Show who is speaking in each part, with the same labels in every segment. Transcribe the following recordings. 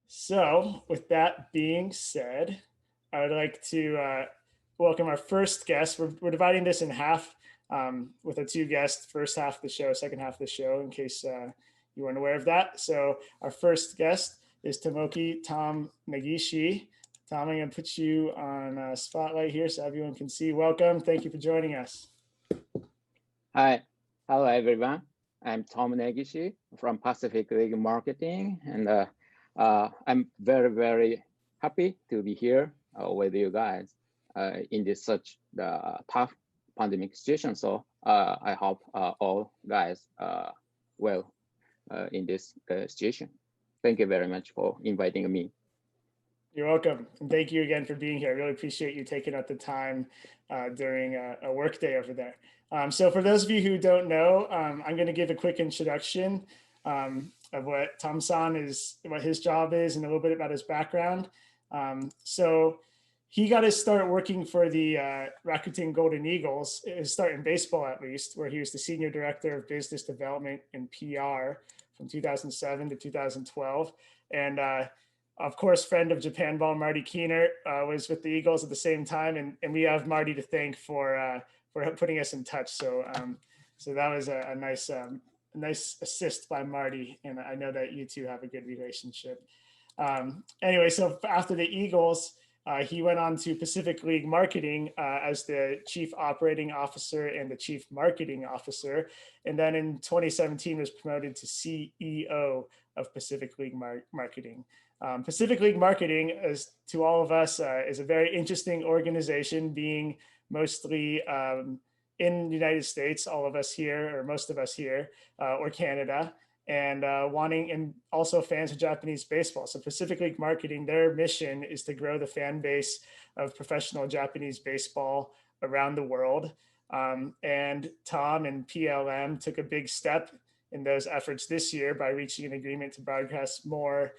Speaker 1: So, with that being said, I would like to welcome our first guest. We're dividing this in half with a two guests, first half of the show, second half of the show, in case you weren't aware of that. So, our first guest is Tomoki Tom Negishi. Tom, I'm going to put you on a spotlight here so everyone can see. Welcome. Thank you for joining us.
Speaker 2: Hi, hello everyone. I'm Tom Negishi from Pacific League Marketing, and I'm very happy to be here with you guys in this such tough pandemic situation. So I hope all guys well in this situation. Thank you very much for inviting me.
Speaker 1: You're welcome. And thank you again for being here. I really appreciate you taking out the time during a work day over there. So for those of you who don't know, I'm going to give a quick introduction of what Tom-san is, what his job is, and a little bit about his background. So he got his start working for the Rakuten Golden Eagles, his start in baseball at least, where he was the Senior Director of Business Development and PR from 2007 to 2012. And of course, friend of JapanBall, Marty Keener, was with the Eagles at the same time, and we have Marty to thank for putting us in touch. So so that was a nice assist by Marty, and I know that you two have a good relationship. Anyway, so after the Eagles, he went on to Pacific League Marketing as the Chief Operating Officer and the Chief Marketing Officer, and then in 2017 was promoted to CEO of Pacific League Marketing. Pacific League Marketing, as to all of us, is a very interesting organization, being mostly in the United States, all of us here, or most of us here, or Canada, and and also fans of Japanese baseball. So Pacific League Marketing, their mission is to grow the fan base of professional Japanese baseball around the world. And Tom and PLM took a big step in those efforts this year by reaching an agreement to broadcast more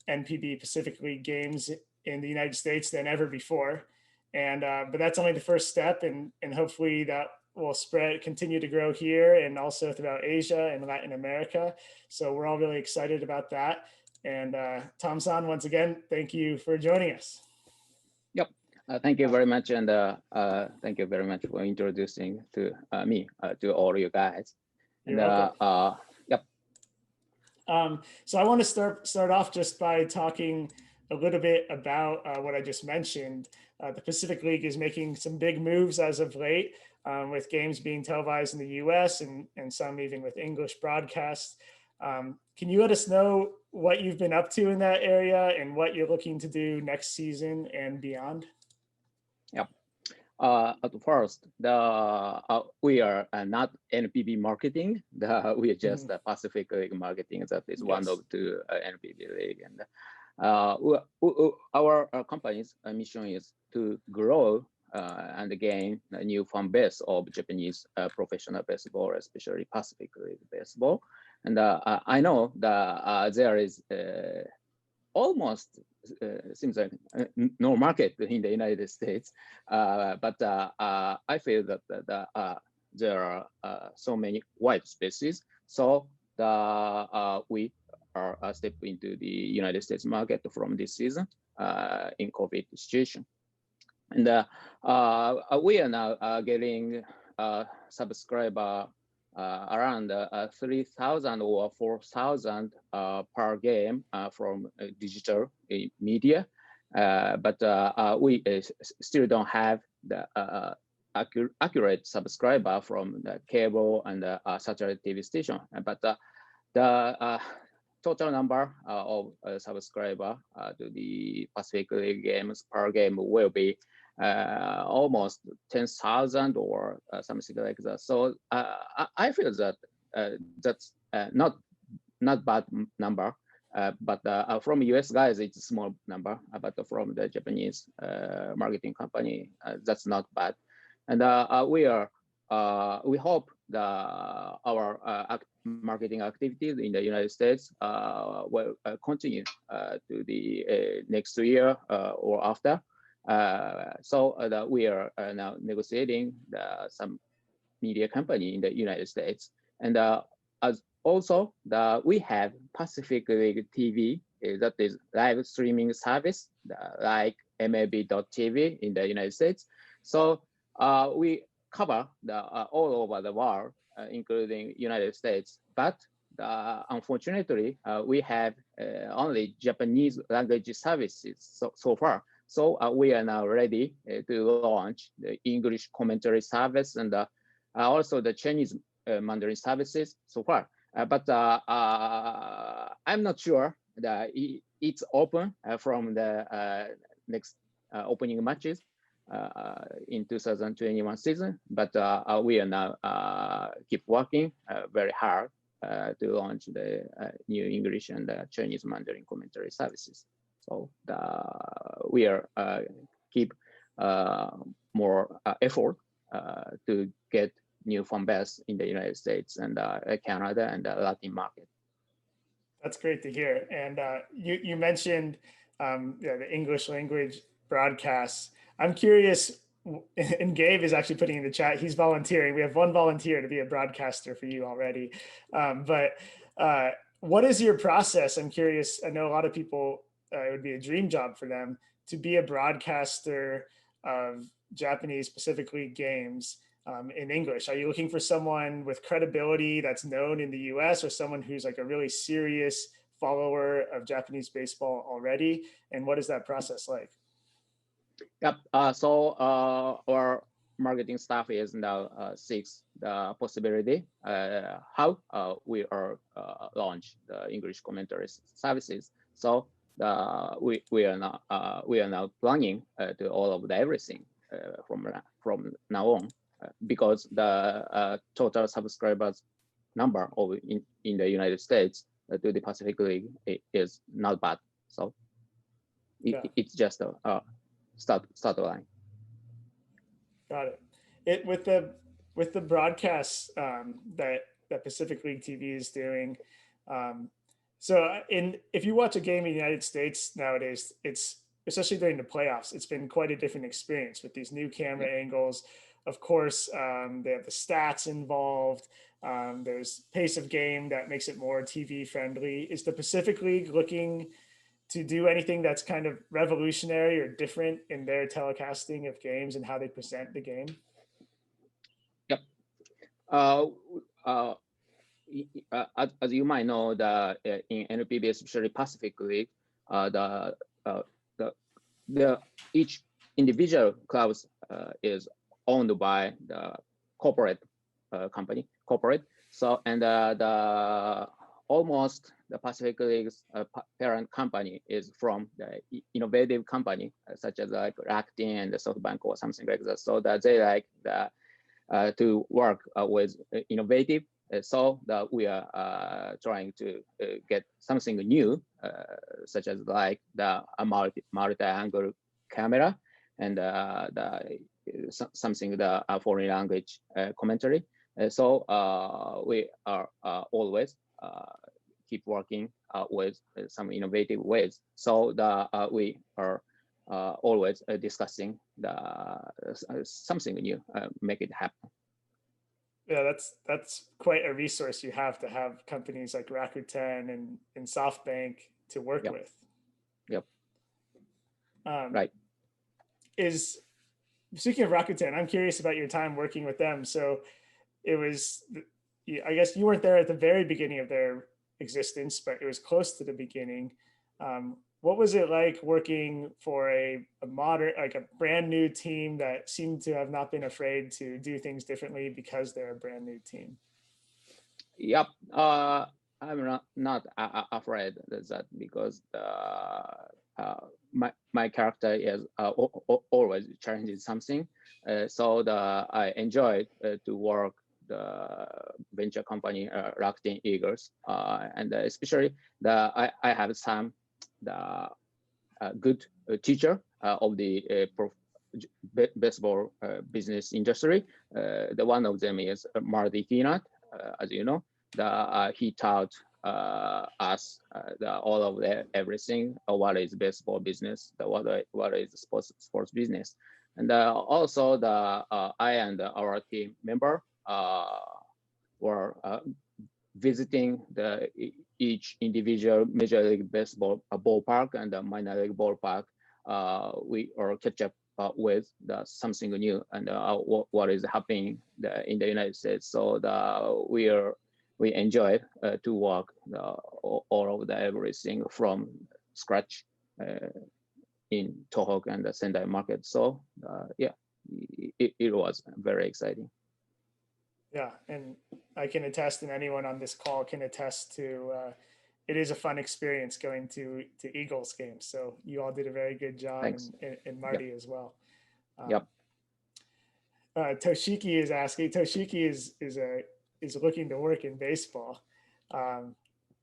Speaker 1: NPB Pacific League games in the United States than ever before. And but that's only the first step, and hopefully that will continue to grow here and also throughout Asia and Latin America. So we're all really excited about that. And Tom-san, once again, thank you for joining us.
Speaker 2: Yep, thank you very much, and thank you very much for introducing to me to all you guys.
Speaker 1: You're welcome.
Speaker 2: Yep.
Speaker 1: So I want to start off just by talking a little bit about what I just mentioned. The Pacific League is making some big moves as of late, with games being televised in the US and some even with English broadcasts. Can you let us know what you've been up to in that area and what you're looking to do next season and beyond?
Speaker 2: Yep. At first, we are not NPB marketing. We are just Pacific League Marketing. That is one of the NPB League. And our company's mission is to grow and gain a new fan base of Japanese professional baseball, especially Pacific League baseball. And I know that there is almost seems like no market in the United States, but I feel that there are so many white spaces. So we are step into the United States market from this season in COVID situation. And we are now getting subscriber around 3,000 or 4,000 per game from digital media, but we still don't have the accurate subscriber from the cable and satellite TV station. But the total number of subscriber to the Pacific League games per game will be almost 10,000 or something like that. So I feel that that's not bad number, but from US guys it's a small number, but from the Japanese marketing company that's not bad. And we hope our marketing activities in the United States will continue to the next year or after. So that we are now negotiating some media company in the United States, and as also we have Pacific League TV that is live streaming service like MLB.TV in the United States. So we cover all over the world, including United States. But unfortunately, we have only Japanese language services so far. So we are now ready to launch the English commentary service and also the Chinese Mandarin services so far. But I'm not sure that it's open from the next opening matches in 2021 season. But we are now keep working very hard to launch the new English and Chinese Mandarin commentary services. So we are keep more effort to get new fan base in the United States and Canada and the Latin market.
Speaker 1: That's great to hear. And you mentioned the English language broadcasts. I'm curious, and Gabe is actually putting in the chat, he's volunteering. We have one volunteer to be a broadcaster for you already. But what is your process? I'm curious. I know a lot of people, it would be a dream job for them to be a broadcaster of Japanese Pacific League games in English. Are you looking for someone with credibility that's known in the US, or someone who's like a really serious follower of Japanese baseball already? And what is that process like?
Speaker 2: Yep. So our marketing staff is now seeks the possibility how we are launch the English commentary services. So we are now planning to all of the everything from now on, because the total subscribers number in the United States to the Pacific League is not bad. So it's just a start line.
Speaker 1: Got it. With the broadcasts that Pacific League TV is doing. So if you watch a game in the United States nowadays, it's especially during the playoffs, it's been quite a different experience with these new camera angles. Of course, they have the stats involved. There's pace of game that makes it more TV friendly. Is the Pacific League looking to do anything that's kind of revolutionary or different in their telecasting of games and how they present the game?
Speaker 2: Yep. As you might know, in NPB, especially Pacific League, each individual clubs is owned by the corporate company. So almost the Pacific League's parent company is from the innovative company, such as like Rakuten and the SoftBank or something like that. So that they like to work with innovative. So that we are trying to get something new, such as like the multi-angle camera and something the foreign language commentary. So we are always keep working with some innovative ways. So we are always discussing something new, make it happen.
Speaker 1: Yeah, that's quite a resource you have to have companies like Rakuten and SoftBank to work with.
Speaker 2: Yep.
Speaker 1: Right. Speaking of Rakuten, I'm curious about your time working with them. So it was, I guess you weren't there at the very beginning of their existence, but it was close to the beginning. What was it like working for a brand new team that seemed to have not been afraid to do things differently because they're a brand new team?
Speaker 2: Yep. I'm not afraid of that, because my character is always challenging something. So I enjoyed to work the venture company Rakuten Eagles, and especially I have some good teacher of the baseball business industry. The one of them is Marty Peanut, as you know. He taught us all of everything. What is baseball business? What is sports business? And also I and our team member were visiting each individual Major League Baseball ballpark and the minor league ballpark, we are catch up with something new and what is happening in the United States. So we enjoy to work all of everything from scratch in Tohoku and the Sendai market. So yeah, it was very exciting.
Speaker 1: Yeah, and I can attest, and anyone on this call can attest to it is a fun experience going to Eagles games. So you all did a very good job, and Marty as well.
Speaker 2: Yep.
Speaker 1: Toshiki is asking. Toshiki is looking to work in baseball.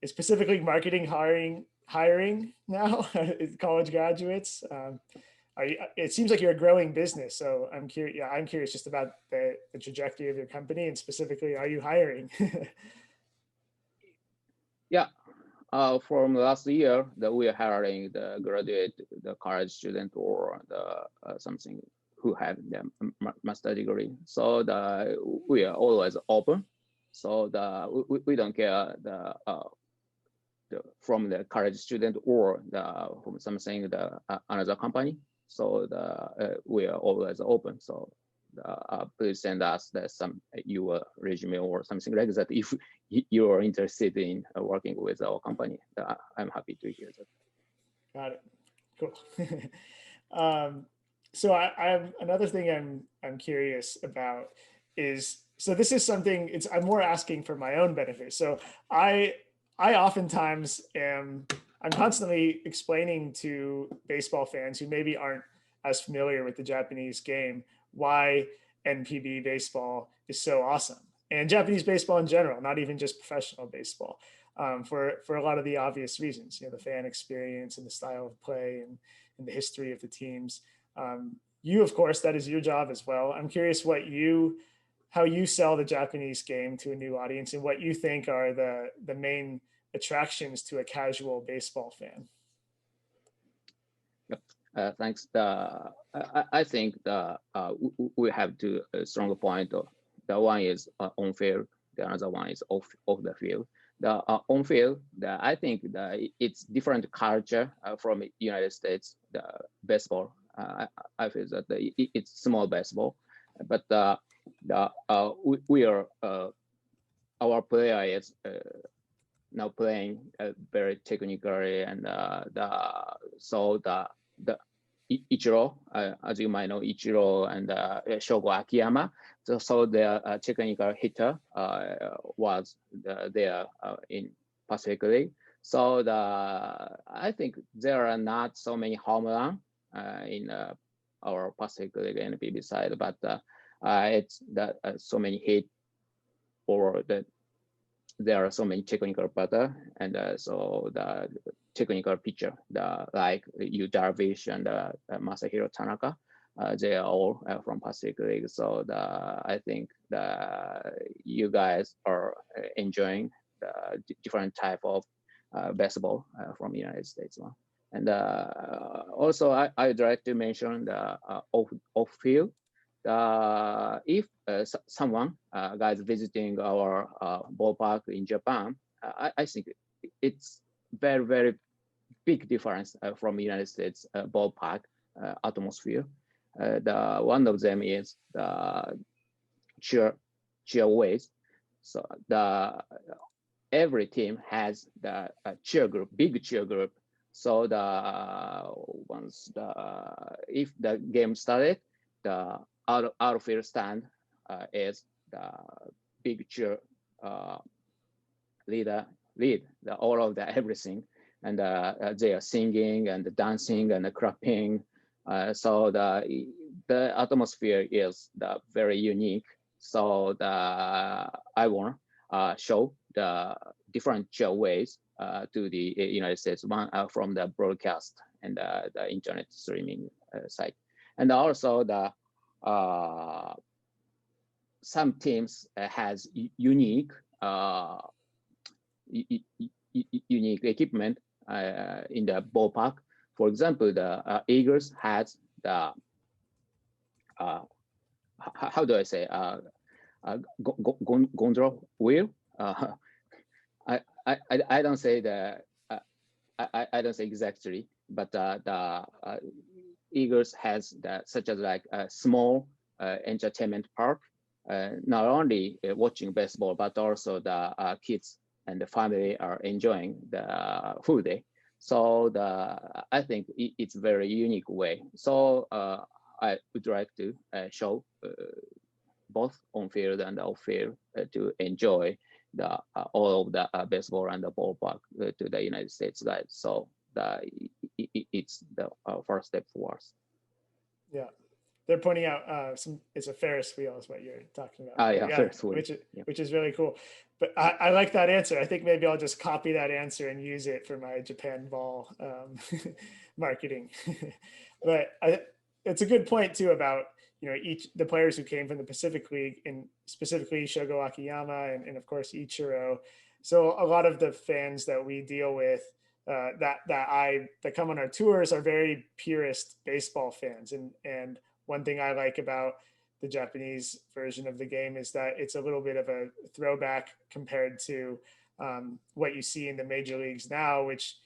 Speaker 1: Is Pacific League marketing hiring now? College graduates. It seems like you're a growing business, so I'm curious. Yeah, I'm curious just about the trajectory of your company, and specifically, are you hiring?
Speaker 2: Yeah, from last year, that we are hiring the graduate, the college student, or the something who have the master degree. So we are always open. So we don't care from the college student or from something another company. So we are always open. So please send us your resume or something like that if you are interested in working with our company. I'm happy to hear that.
Speaker 1: Got it. Cool. So I have another thing I'm curious about is, so this is something I'm more asking for my own benefit. So I oftentimes I'm constantly explaining to baseball fans who maybe aren't as familiar with the Japanese game why NPB baseball is so awesome, and Japanese baseball in general, not even just professional baseball, for a lot of the obvious reasons, the fan experience and the style of play and the history of the teams. You, of course, that is your job as well. I'm curious how you sell the Japanese game to a new audience and what you think are the main attractions to a casual baseball fan.
Speaker 2: Yep. Thanks. I think we have two stronger points. The one is on field. The other one is off the field. The on field, I think it's different culture from United States. The baseball, I feel that it's small baseball, but we are our player is now playing very technically, and the Ichiro, as you might know, Ichiro and Shogo Akiyama. So the technical hitter was there in Pacific League. So I think there are not so many home run in our Pacific League NPB side, but it's that so many hit, or that there are so many technical batter, and so the technical pitcher, like Yu Darvish and Masahiro Tanaka, they are all from Pacific League. So I think you guys are enjoying the different type of baseball from the United States now. And also, I'd like to mention the off field. If someone guys visiting our ballpark in Japan, I think it's very, very big difference from United States ballpark atmosphere. One of them is the cheer ways. So every team has the cheer group, big cheer group. So if the game started, the outfield stand is the big cheer lead all of everything, and they are singing and dancing and clapping. So the atmosphere is very unique. So I want to show the different cheer ways to the United States, one from the broadcast and the internet streaming site, and also some teams has unique unique equipment in the ballpark. For example, the Eagles has the how do I say gondola wheel. I don't say the I don't say exactly, but the Eagles has such as like a small entertainment park, not only watching baseball, but also the kids and the family are enjoying the full day. So I think it's a very unique way. So I would like to show both on field and off field to enjoy all of the baseball and the ballpark to the United States guys. So it's the first step for us.
Speaker 1: Yeah, they're pointing out it's a Ferris wheel is what you're talking about.
Speaker 2: Yeah, Ferris wheel.
Speaker 1: Which is really cool. But I like that answer. I think maybe I'll just copy that answer and use it for my Japan ball marketing. But it's a good point too about the players who came from the Pacific League, and specifically Shogo Akiyama and of course Ichiro. So a lot of the fans that we deal with that come on our tours are very purist baseball fans, and one thing I like about the Japanese version of the game is that it's a little bit of a throwback compared to what you see in the major leagues now, which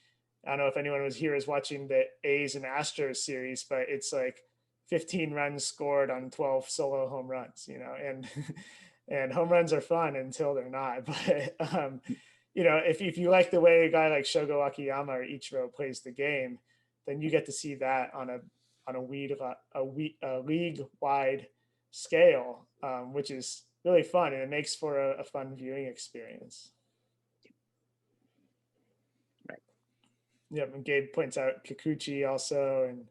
Speaker 1: I don't know if anyone was here is watching the A's and Astros series, but it's like 15 runs scored on 12 solo home runs, and and home runs are fun until they're not. But if you like the way a guy like Shogo Akiyama or Ichiro plays the game, then you get to see that on a league-wide scale, which is really fun, and it makes for a fun viewing experience.
Speaker 2: Right.
Speaker 1: Yeah, and Gabe points out Kikuchi also, and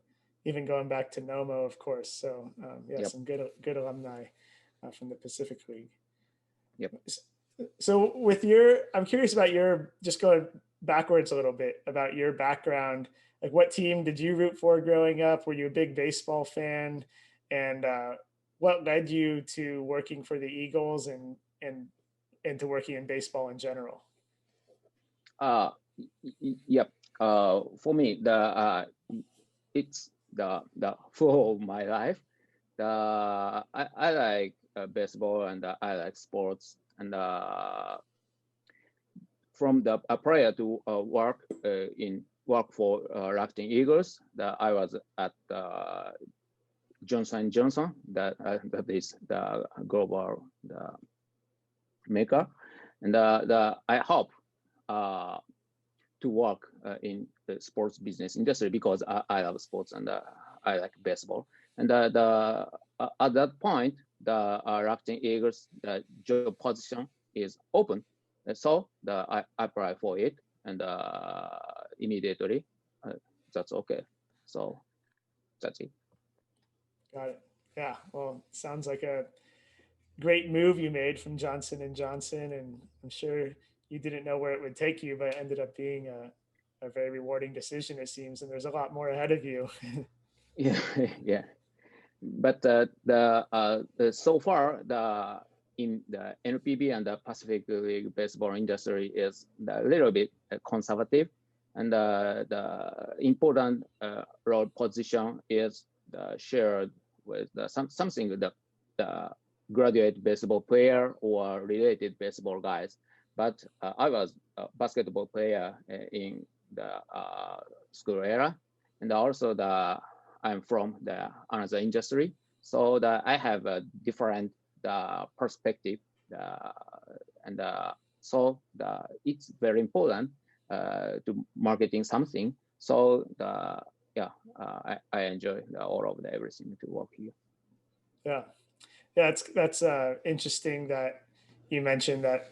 Speaker 1: even going back to Nomo, of course. So some good alumni from the Pacific League.
Speaker 2: Yep.
Speaker 1: So I'm curious about just going backwards a little bit about your background. Like, what team did you root for growing up? Were you a big baseball fan? And what led you to working for the Eagles and to working in baseball in general?
Speaker 2: Yep. For me, it's the full of my life. I like baseball, and I like sports, and from the prior to work for Rakuten Eagles, I was at Johnson & Johnson, that is the global maker, and I hope to work in the sports business industry because I love sports and I like baseball. And at that point, the Rakuten Eagles, the job position is open. So I apply for it, and immediately that's okay. So that's it.
Speaker 1: Got it. Yeah. Well, sounds like a great move you made from Johnson & Johnson, and I'm sure you didn't know where it would take you, but it ended up being a very rewarding decision, it seems, and there's a lot more ahead of you.
Speaker 2: Yeah. But so far in the NPB and the Pacific League baseball industry is a little bit conservative, and the important role position is shared with something the graduate baseball player or related baseball guys. But I was a basketball player in the school era, and also I'm from another industry, so I have a different perspective, and so it's very important to marketing something. So I enjoy all of everything to work here.
Speaker 1: Yeah, that's interesting that you mentioned that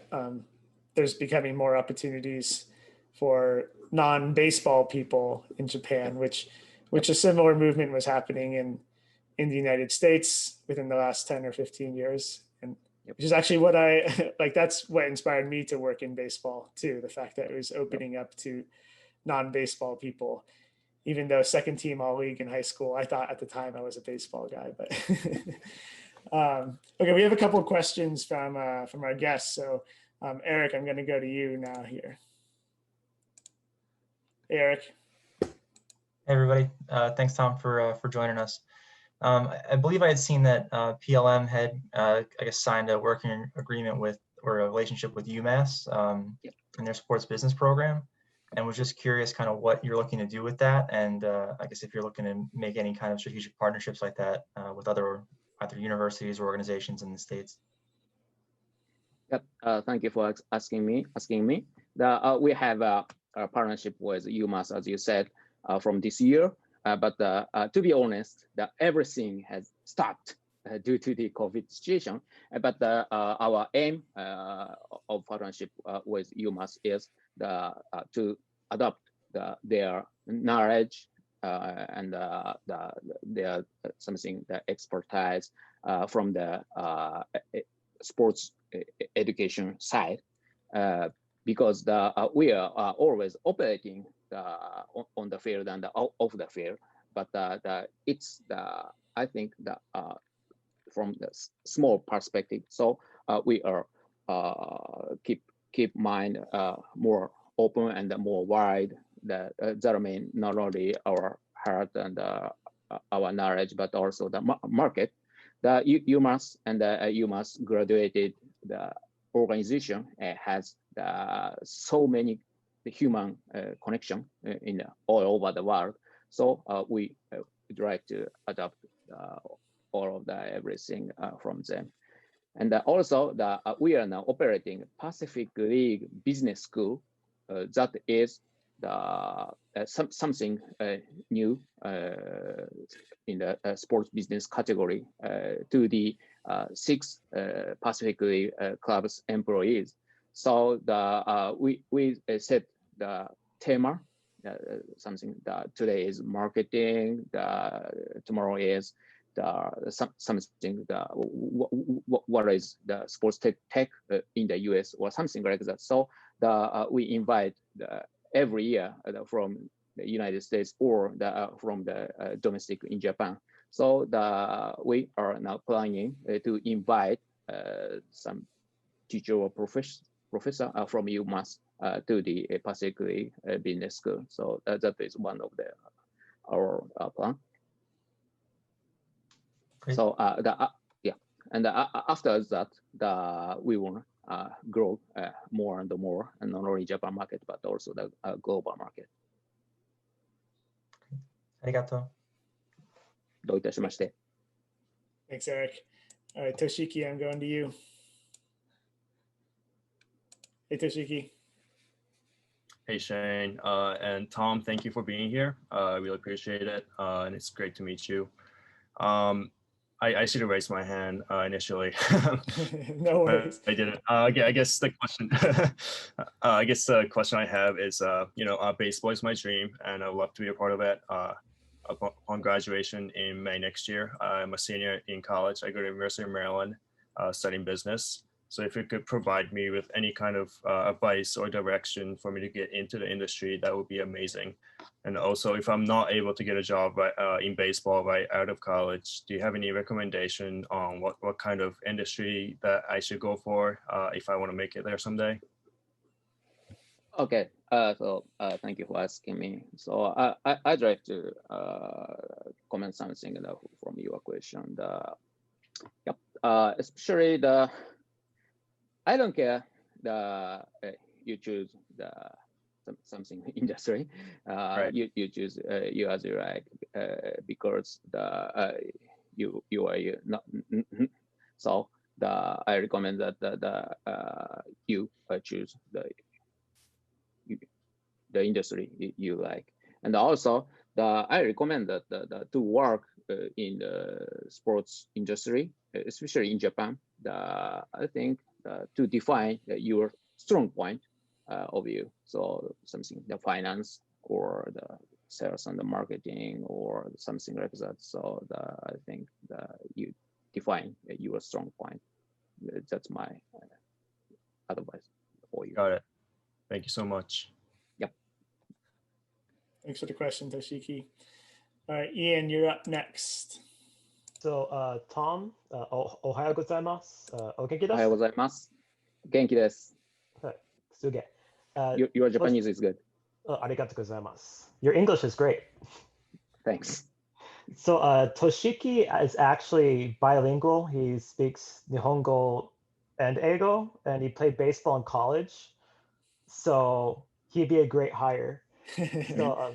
Speaker 1: there's becoming more opportunities for non-baseball people in Japan, which a similar movement was happening in the United States within the last 10 or 15 years. And which is actually what I like, that's what inspired me to work in baseball too. The fact that it was opening up to non-baseball people, even though second team all league in high school, I thought at the time I was a baseball guy, but okay, we have a couple of questions from our guests. So Eric, I'm going to go to you now here. Hey, Eric.
Speaker 3: Hey, everybody. Thanks, Tom, for joining us. I believe I had seen that PLM had, I guess, signed a working agreement with, or a relationship with UMass. in their sports business program, and was just curious kind of what you're looking to do with that, and I guess if you're looking to make any kind of strategic partnerships like that with other either universities or organizations in the States.
Speaker 2: Yep. Thank you for asking me. We have a partnership with UMass, as you said, from this year. But to be honest, everything has stopped due to the COVID situation. But our aim of partnership with UMass is to adopt their knowledge and their something the expertise from the sports education side, because we are always operating on the field and off the field, but it's I think from the small perspective. So we are keep mind more open and more wide. That mean not only our heart and our knowledge, but also the market. UMass and UMass graduated the organization has so many human connection in all over the world. So we would like to adopt all of everything from them. And also we are now operating Pacific League Business School. That is something new in the sports business category to the 6 Pacific League clubs employees. So we set the theme, something that today is marketing, tomorrow is something what is the sports tech in the US or something like that. So we invite every year from the United States or from the domestic in Japan. So we are now planning to invite some teacher or professor from UMass to the Pacific League Business School. So that is one of our plan. Great. So yeah, and after that, we will grow more and more, and not only Japan market but also the global market.
Speaker 3: ありがとう。
Speaker 2: どういたしまして。
Speaker 1: Thanks, Eric. All right, Toshiki, I'm going to you. Hey, Toshiki.
Speaker 4: Hey, Shane. And Tom, thank you for being here. I really appreciate it. And it's great to meet you. I should have raised my hand initially.
Speaker 1: No worries.
Speaker 4: I didn't. I guess the question, I have is, baseball is my dream, and I'd love to be a part of it. Upon graduation in May next year, I'm a senior in college. I go to University of Maryland, studying business. So if you could provide me with any kind of advice or direction for me to get into the industry, that would be amazing. And also, if I'm not able to get a job in baseball right out of college, do you have any recommendation on what kind of industry that I should go for if I want to make it there someday?
Speaker 2: Okay, so thank you for asking me. So I'd like to comment something from your question. Especially I don't care you choose something industry.
Speaker 4: Right.
Speaker 2: You choose you as you like because you are not. So I recommend that you choose the industry you like, and also I recommend that to work in the sports industry, especially in Japan. I think to define your strong point of you, so something the finance or the sales and the marketing or something like that. So I think you define your strong point. That's my advice for you.
Speaker 4: Got it. Thank you so much.
Speaker 2: Yep.
Speaker 1: Thanks for the question, Toshiki. All right, Ian, you're up next.
Speaker 5: So, Tom, おはようございます。お元気です。
Speaker 2: おはようございます。元気です。
Speaker 5: はい、すげえ。
Speaker 2: Your Japanese is good.
Speaker 5: ありがとうございます。Your English is great.
Speaker 2: Thanks.
Speaker 5: So, Toshiki is actually bilingual. He speaks Nihongo and Eigo, and he played baseball in college. so he'd be a great hire. So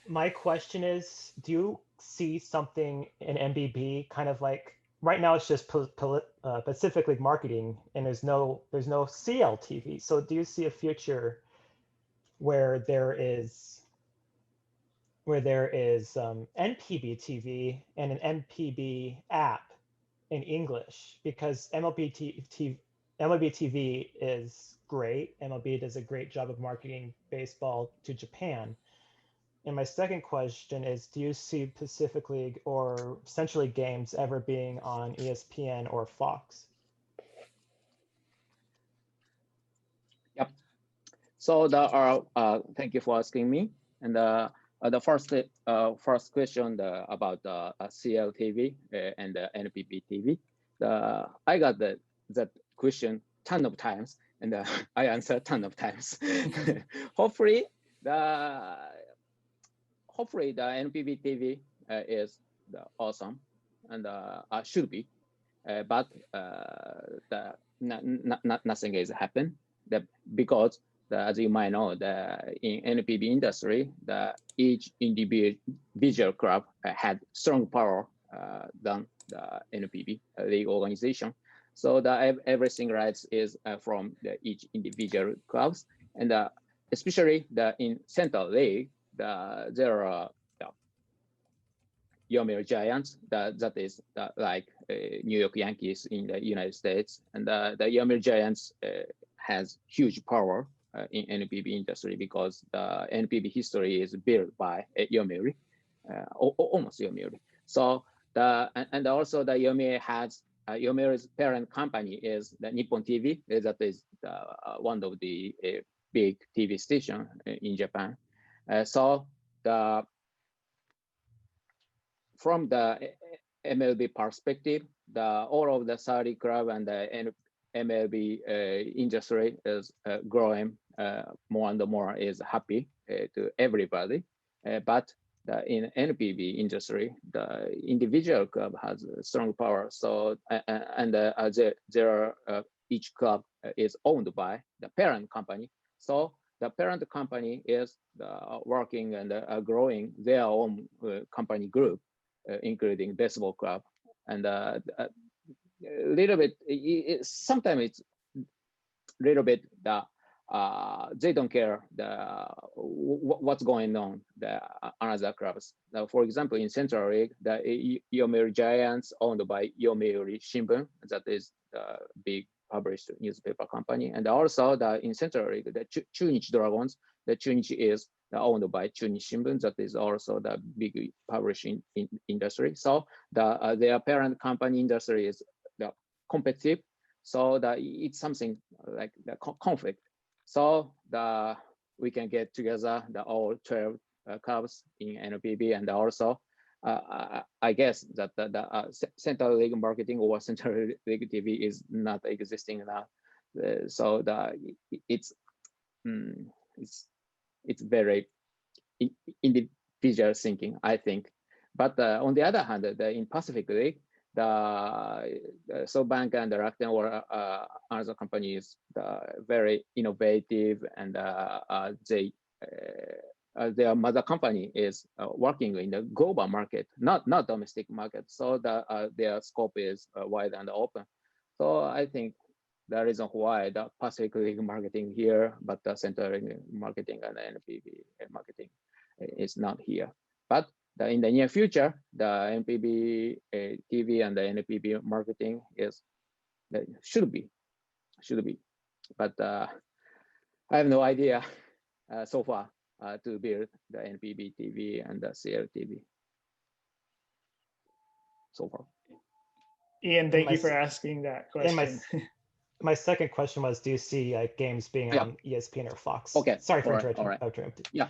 Speaker 5: my question is, do you see something in MBB kind of like right now it's just Pacific League marketing and there's no CLTV. So do you see a future where there is NPB TV and an NPB app in English? Because MLB TV is great. MLB does a great job of marketing baseball to Japan. And my second question is, do you see Pacific League or Central League games ever being on ESPN or Fox?
Speaker 2: Yep. So thank you for asking me. And the first question about CLTV and the NPB TV. I got that question ton of times, and I answered ton of times. Hopefully the NPB TV is awesome and should be, but nothing is happened. Because as you might know, in NPB industry, each individual club had strong power than the NPB league organization. So everything rights is from each individual clubs, and especially in Central League, there are Yomiuri Giants, that is like New York Yankees in the United States, and the Yomiuri Giants has huge power in NPB industry because the NPB history is built by Yomiuri, almost Yomiuri. So and also the Yomiuri has Yomiuri's parent company is the Nippon TV, that is one of the big TV station in Japan. So from the MLB perspective, all of the Saudi club and the MLB industry is growing more and more, is happy to everybody. But in NPB industry, the individual club has strong power. So each club is owned by the parent company. So the parent company is working and growing their own company group, including baseball club, and a little bit. Sometimes it's a little bit they don't care what's going on another clubs. Now, for example, in Central League, the Yomiuri Giants owned by Yomiuri Shimbun, that is the big published newspaper company, and also in Central League, the Chunichi Dragons. The Chunichi is owned by Chunichi Shimbun, that is also the big publishing industry. So their parent company industry is competitive. So it's something like the conflict. So we can get together all 12 clubs in NPB, and also I guess that the Central League marketing or Central League TV is not existing now. So it's very individual thinking, I think. But on the other hand, in Pacific League, the SoftBank and the Rakuten or other companies very innovative, and their mother company is working in the global market, not domestic market. So their scope is wide and open. So I think the reason why the Pacific League marketing here, but the Central League marketing and the NPB marketing is not here. But in the near future, the NPB TV and the NPB marketing should be. But I have no idea so far to build the NPB TV and the CLTV so far.
Speaker 1: Ian, thank you for asking that question.
Speaker 5: My second question was, do you see games being on ESPN or Fox?
Speaker 2: Okay.
Speaker 5: Sorry for interrupting.
Speaker 2: Yeah.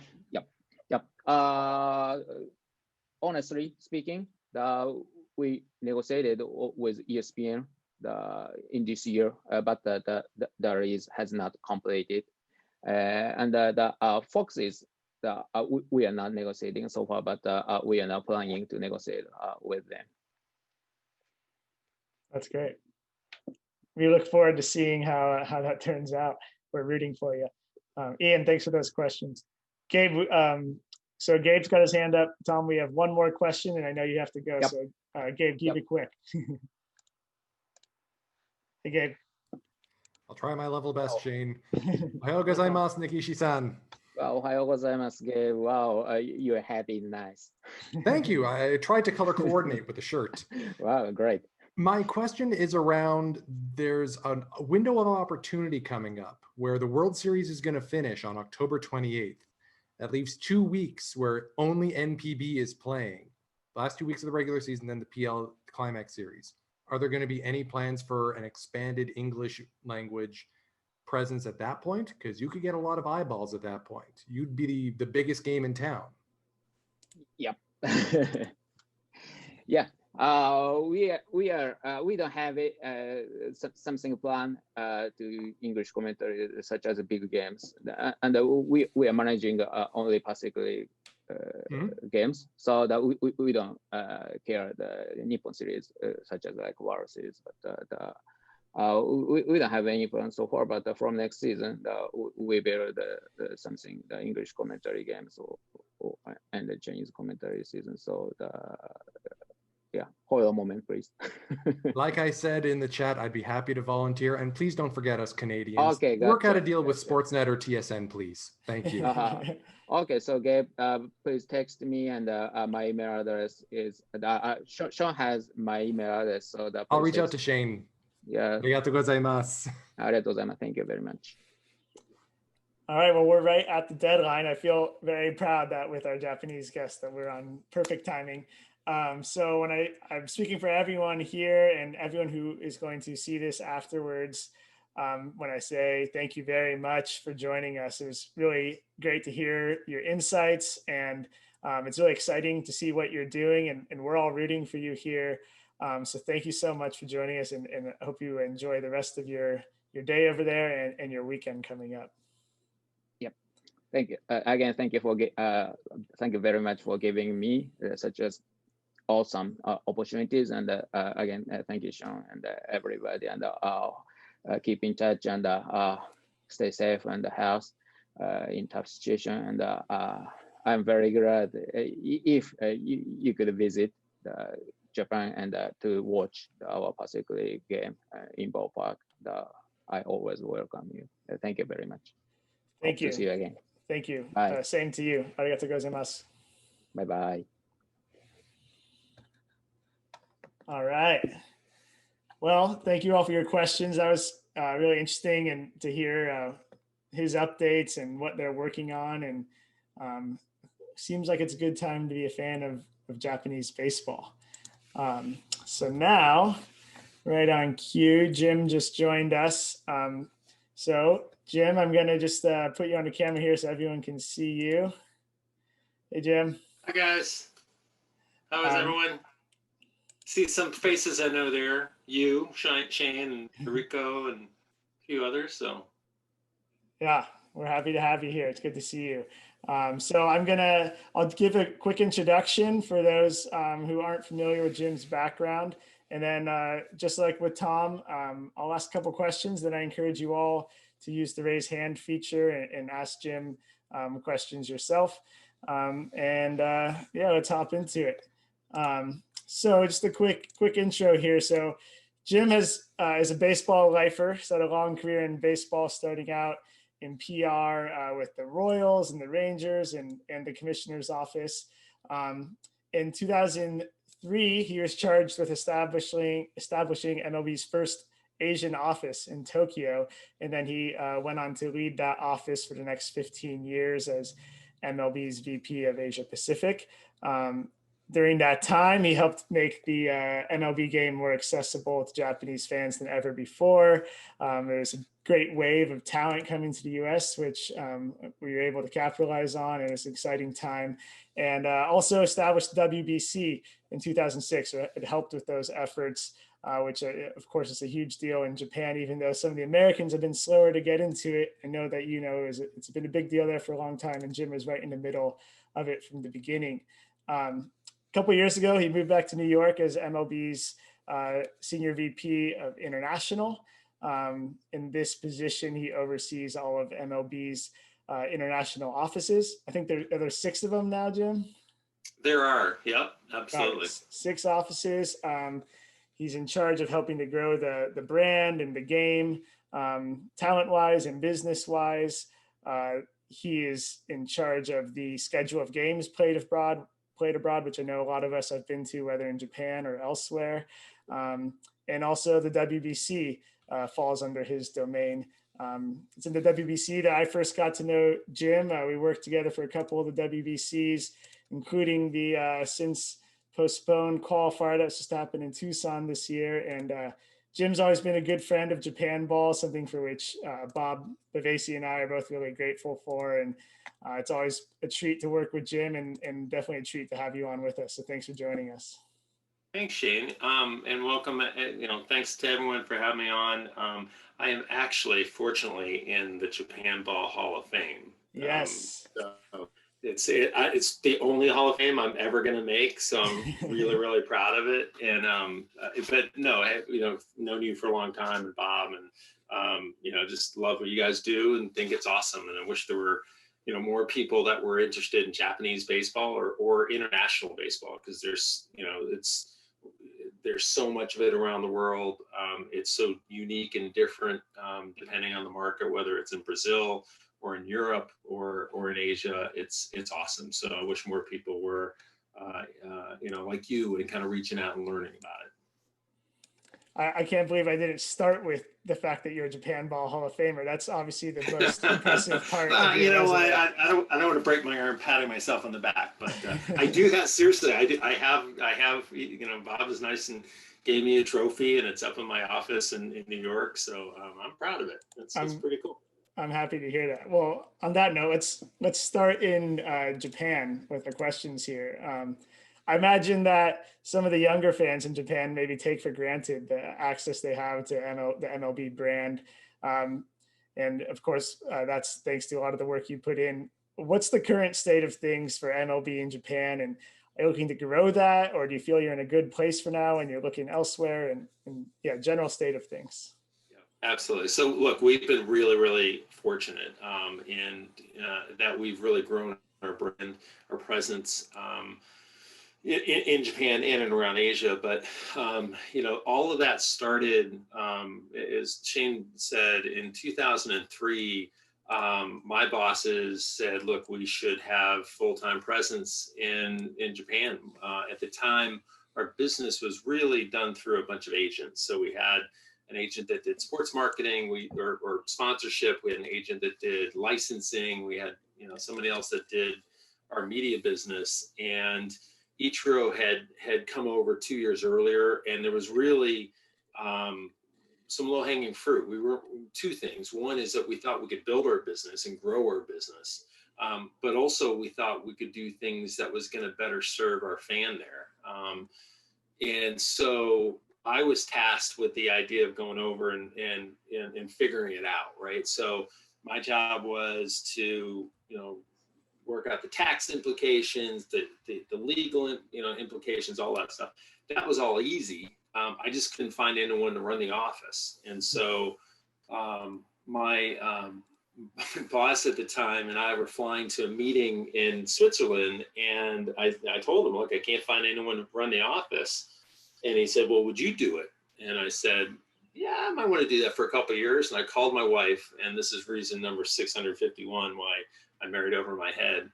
Speaker 2: Honestly speaking, we negotiated with ESPN in this year, but the release has not completed. And the Fox is we are not negotiating so far, but we are now planning to negotiate with them.
Speaker 1: That's great. We look forward to seeing how that turns out. We're rooting for you. Ian, thanks for those questions. Gabe, so Gabe's got his hand up. Tom, we have one more question, and I know you have to go.
Speaker 2: Yep.
Speaker 1: So Gabe, keep
Speaker 2: Yep.
Speaker 1: it quick. Hey, Gabe.
Speaker 6: I'll try my level best,
Speaker 2: Oh.
Speaker 6: Shane. Ohayou gozaimasu, Negishi-san.
Speaker 2: Ohayou gozaimasu, Gabe. Wow, your hat is nice.
Speaker 6: Thank you. I tried to color coordinate with the shirt.
Speaker 2: Wow, great.
Speaker 6: My question is around, there's a window of opportunity coming up where the World Series is going to finish on October 28th. That leaves 2 weeks where only NPB is playing. The last 2 weeks of the regular season, then the PL Climax Series. Are there going to be any plans for an expanded English language presence at that point? Because you could get a lot of eyeballs at that point. You'd be the biggest game in town.
Speaker 2: Yep. Yeah. We don't have it something planned to English commentary such as big games, and we are managing only Pacific League games, so that we don't care the Nippon series such as like World Series, but we don't have any plans so far. But from next season, we build the English commentary games and the Chinese commentary season. So yeah, hold on a moment, please.
Speaker 6: Like I said in the chat, I'd be happy to volunteer. And please don't forget us Canadians.
Speaker 2: Okay,
Speaker 6: Work out
Speaker 2: gotcha,
Speaker 6: a deal with Sportsnet or TSN, please. Thank you.
Speaker 2: Okay, so Gabe, please text me, and my email address is Sean has my email address, so that
Speaker 6: I'll reach out to Shane.
Speaker 2: Yeah.
Speaker 6: Arigatou gozaimasu.
Speaker 2: Arigatou gozaimasu. Thank you very much.
Speaker 1: All right, well, we're right at the deadline. I feel very proud that with our Japanese guest that we're on perfect timing. So when I'm speaking for everyone here and everyone who is going to see this afterwards, when I say thank you very much for joining us, it was really great to hear your insights, and it's really exciting to see what you're doing, and we're all rooting for you here. So thank you so much for joining us, and I hope you enjoy the rest of your day over there and your weekend coming up.
Speaker 2: Yep. Thank you. Again, thank you very much for giving me such as awesome opportunities, and again, thank you, Sean, and everybody, and keep in touch, and stay safe and health in tough situation. And I'm very glad if you could visit Japan and to watch our Pacific League game in ballpark. I always welcome you. Thank you very much.
Speaker 1: Thank you.
Speaker 2: To see you again.
Speaker 1: Thank you.
Speaker 2: Bye.
Speaker 1: Same to you. Arigatou gozaimasu.
Speaker 2: Bye bye.
Speaker 1: All right. Well, thank you all for your questions. That was really interesting, and to hear his updates and what they're working on. And seems like it's a good time to be a fan of Japanese baseball. So now, right on cue, Jim just joined us. So Jim, I'm going to just put you on the camera here so everyone can see you. Hey, Jim.
Speaker 7: Hi, guys. How is everyone? See some faces I know there. You, Shane, and Rico, and a few others. So,
Speaker 1: yeah, we're happy to have you here. It's good to see you. So I'll give a quick introduction for those who aren't familiar with Jim's background. And then just like with Tom, I'll ask a couple questions. Then I encourage you all to use the raise hand feature and ask Jim questions yourself. Yeah, let's hop into it. So just a quick intro here. So Jim is a baseball lifer. He's had a long career in baseball, starting out in PR with the Royals and the Rangers and the commissioner's office. In 2003, he was charged with establishing MLB's first Asian office in Tokyo. And then he went on to lead that office for the next 15 years as MLB's VP of Asia Pacific. During that time, he helped make the MLB game more accessible to Japanese fans than ever before. There was a great wave of talent coming to the US, which we were able to capitalize on. It was an exciting time. And also established WBC in 2006. So it helped with those efforts, which of course is a huge deal in Japan, even though some of the Americans have been slower to get into it. I know that, it's been a big deal there for a long time, and Jim was right in the middle of it from the beginning. A couple of years ago, he moved back to New York as MLB's Senior VP of International. In this position, he oversees all of MLB's international offices. I think there's 6 of them now, Jim.
Speaker 7: There are. Yep, absolutely.
Speaker 1: 6 offices. He's in charge of helping to grow the brand and the game, talent-wise and business-wise. He is in charge of the schedule of games played abroad, which I know a lot of us have been to, whether in Japan or elsewhere. And also the WBC falls under his domain. It's in the WBC that I first got to know Jim. We worked together for a couple of the WBCs, including the since postponed qualifier that's just happened in Tucson this year. And Jim's always been a good friend of JapanBall's, something for which Bob Bavasi and I are both really grateful for. And it's always a treat to work with Jim, and definitely a treat to have you on with us. So thanks for joining us.
Speaker 7: Thanks, Shane, and welcome. Thanks to everyone for having me on. I am actually, fortunately, in the JapanBall Hall of Fame.
Speaker 1: Yes.
Speaker 7: So it's the only Hall of Fame I'm ever going to make, so I'm really, really proud of it. And but no, known you for a long time, and Bob, and just love what you guys do and think it's awesome. And I wish there were more people that were interested in Japanese baseball or international baseball, because there's so much of it around the world. It's so unique and different depending on the market, whether it's in Brazil or in Europe or in Asia. It's awesome. So I wish more people were, like you, and kind of reaching out and learning about it.
Speaker 1: I can't believe I didn't start with the fact that you're a JapanBall Hall of Famer. That's obviously the most impressive part.
Speaker 7: You know what? I don't want to break my arm patting myself on the back, but I do have, seriously, I have, Bob was nice and gave me a trophy, and it's up in my office in New York. So I'm proud of it. It's pretty cool.
Speaker 1: I'm happy to hear that. Well, on that note, let's start in Japan with the questions here. I imagine that some of the younger fans in Japan maybe take for granted the access they have to the MLB brand. And of course, that's thanks to a lot of the work you put in. What's the current state of things for MLB in Japan? And are you looking to grow that, or do you feel you're in a good place for now and you're looking elsewhere? And general state of things.
Speaker 7: Absolutely. So look, we've been really, really fortunate in that we've really grown our brand, our presence in Japan and around Asia. But, all of that started, as Shane said, in 2003. My bosses said, look, we should have full-time presence in Japan. At the time, our business was really done through a bunch of agents. So we had an agent that did sports marketing, or sponsorship. We had an agent that did licensing. We had, somebody else that did our media business. And Ichiro had come over 2 years earlier, and there was really some low-hanging fruit. We were two things. One is that we thought we could build our business and grow our business, but also we thought we could do things that was going to better serve our fan there. And so I was tasked with the idea of going over and figuring it out, right? So my job was to, work out the tax implications, the legal, implications, all that stuff. That was all easy. I just couldn't find anyone to run the office. And so my boss at the time and I were flying to a meeting in Switzerland, and I told him, look, I can't find anyone to run the office. And he said, well, would you do it? And I said, yeah, I might want to do that for a couple of years. And I called my wife, and this is reason number 651 why I married over my head.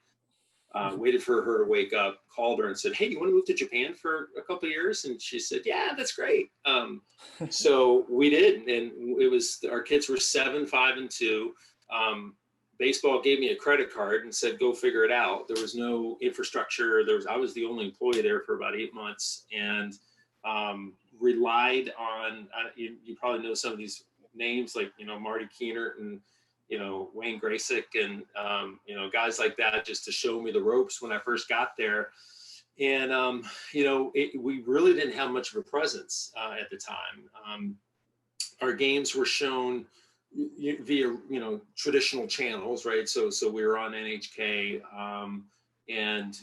Speaker 7: Waited for her to wake up, called her and said, hey, do you want to move to Japan for a couple of years? And she said, yeah, that's great. So we did. And it was, our kids were 7, 5, and 2. Baseball gave me a credit card and said, go figure it out. There was no infrastructure. I was the only employee there for about 8 months, and relied on, you probably know some of these names, like, Marty Keenert and, Wayne Graysick and, guys like that, just to show me the ropes when I first got there. And, we really didn't have much of a presence at the time. Our games were shown via, traditional channels, right? So we were on NHK, and,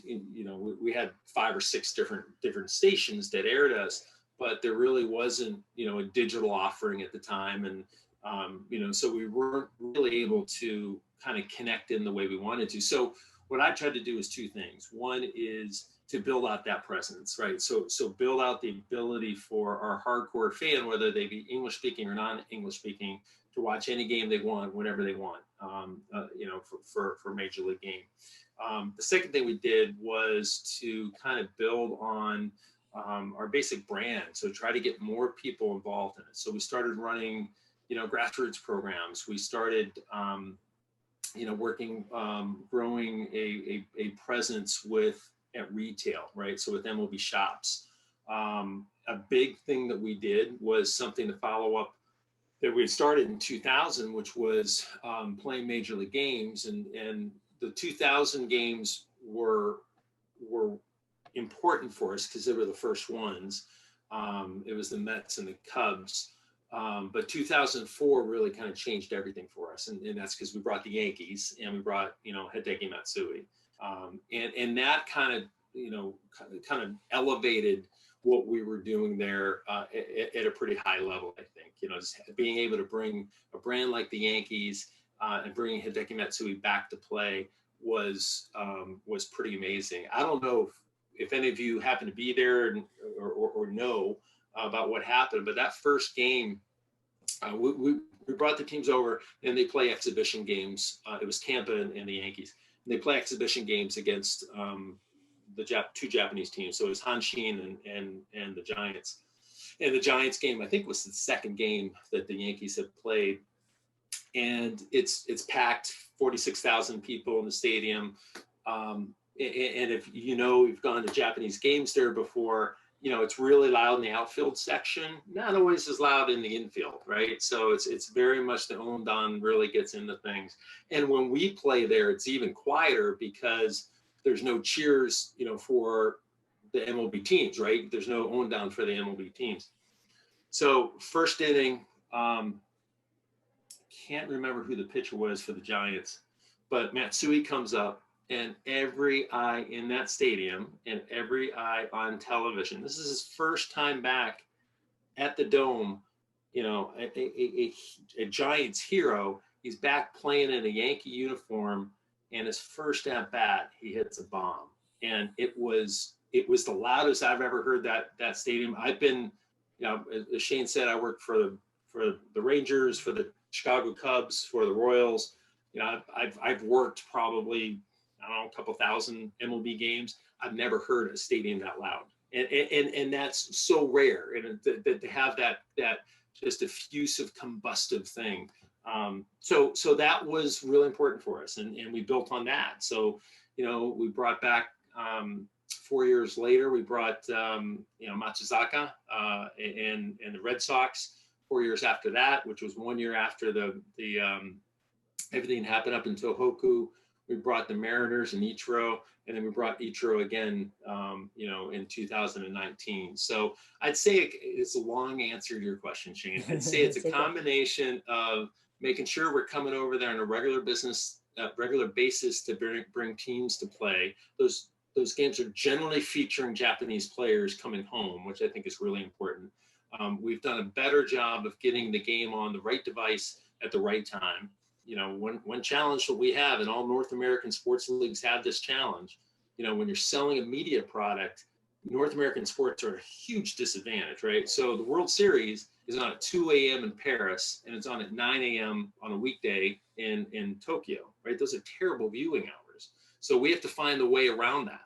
Speaker 7: we had 5 or 6 different stations that aired us, but there really wasn't, a digital offering at the time. And So we weren't really able to kind of connect in the way we wanted to. So what I tried to do is two things. One is to build out that presence, right? So build out the ability for our hardcore fan, whether they be English speaking or non-English speaking, to watch any game they want, whenever they want, for Major League game. The second thing we did was to kind of build on our basic brand. So try to get more people involved in it. So we started running, grassroots programs. We started, working, growing a presence at retail, right? So with MLB shops. A big thing that we did was something to follow up that we started in 2000, which was playing Major League games, and the 2000 games were important for us because they were the first ones. It was the Mets and the Cubs. But 2004 really kind of changed everything for us. And that's because we brought the Yankees and we brought, Hideki Matsui. And that kind of elevated what we were doing there at a pretty high level, I think. Just being able to bring a brand like the Yankees and bringing Hideki Matsui back to play was pretty amazing. I don't know if any of you happen to be there or know about what happened, but that first game, we brought the teams over and they play exhibition games. It was Tampa and the Yankees. And they play exhibition games against the two Japanese teams. So it was Hanshin and the Giants. And the Giants game, I think, was the second game that the Yankees have played. And it's packed, 46,000 people in the stadium. And if you've gone to Japanese games there before, it's really loud in the outfield section, not always as loud in the infield, right? So it's very much the Ondan really gets into things. And when we play there, it's even quieter because there's no cheers, for the MLB teams, right? There's no Ondan for the MLB teams. So first inning, can't remember who the pitcher was for the Giants, but Matsui comes up, and every eye in that stadium and every eye on television. This is his first time back at the Dome, a Giants hero. He's back playing in a Yankee uniform, and his first at bat, he hits a bomb. And it was the loudest I've ever heard that stadium. I've been, as Shane said, I worked for the Rangers, for the Chicago Cubs, for the Royals. I've worked probably, a couple thousand MLB games. I've never heard a stadium that loud, and that's so rare. And to have that just effusive, combustive thing. So that was really important for us, and we built on that. So we brought back 4 years later. We brought Matsuzaka and the Red Sox. 4 years after that, which was 1 year after the everything happened up in Tohoku. We brought the Mariners and Ichiro, and then we brought Ichiro again, in 2019. So I'd say it's a long answer to your question, Shane. I'd say it's a combination of making sure we're coming over there on a regular basis to bring teams to play. Those games are generally featuring Japanese players coming home, which I think is really important. We've done a better job of getting the game on the right device at the right time. One challenge that we have, and all North American sports leagues have this challenge, when you're selling a media product, North American sports are at a huge disadvantage, right? So the World Series is on at 2 a.m. in Paris, and it's on at 9 a.m. on a weekday in Tokyo, right? Those are terrible viewing hours. So we have to find a way around that.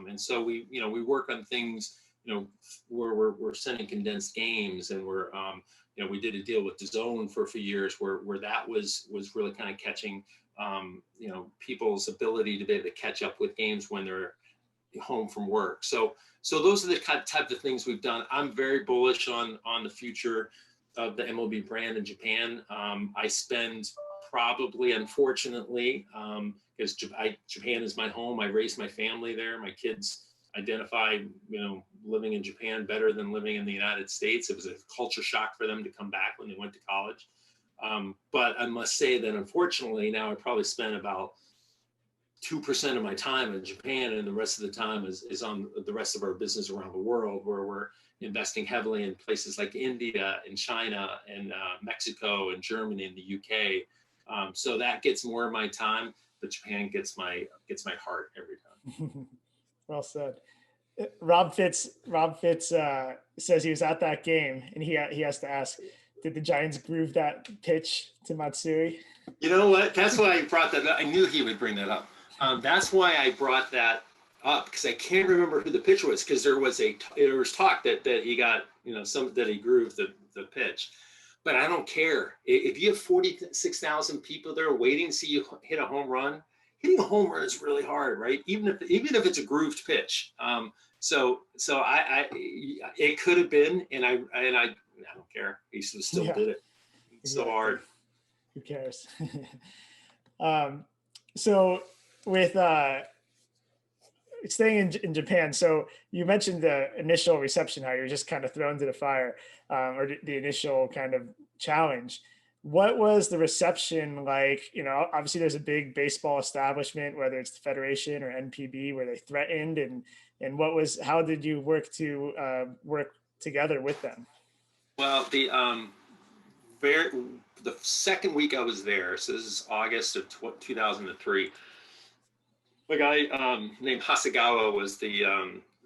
Speaker 7: And so we work on things, where we're sending condensed games, and we did a deal with DAZN for a few years where that was really kind of catching, people's ability to be able to catch up with games when they're home from work. So those are the type of things we've done. I'm very bullish on the future of the MLB brand in Japan. I spend probably, unfortunately, because Japan is my home. I raised my family there. My kids identify, living in Japan better than living in the United States. It was a culture shock for them to come back when they went to college. But I must say that unfortunately now I probably spend about 2% of my time in Japan, and the rest of the time is on the rest of our business around the world, where we're investing heavily in places like India and China and Mexico and Germany and the UK. So that gets more of my time, but Japan gets my heart every time.
Speaker 1: Well said. Rob Fitz says he was at that game, and he has to ask, did the Giants groove that pitch to Matsui?
Speaker 7: You know what? That's why I brought that up. I knew he would bring that up. That's why I brought that up, because I can't remember who the pitcher was, because there was talk that he got, that he grooved the pitch. But I don't care. If you have 46,000 people there waiting to see you hit a home run, hitting a home run is really hard, right? Even if it's a grooved pitch. So it could have been, and I don't care. He still did it. It's so hard.
Speaker 1: Who cares? So with staying in Japan, so you mentioned the initial reception, how you're just kind of thrown to the fire, or the initial kind of challenge. What was the reception like? Obviously there's a big baseball establishment, whether it's the Federation or NPB, where they threatened, and how did you work together with them?
Speaker 7: Well, the second week I was there, so this is August of 2003, a guy named Hasegawa was the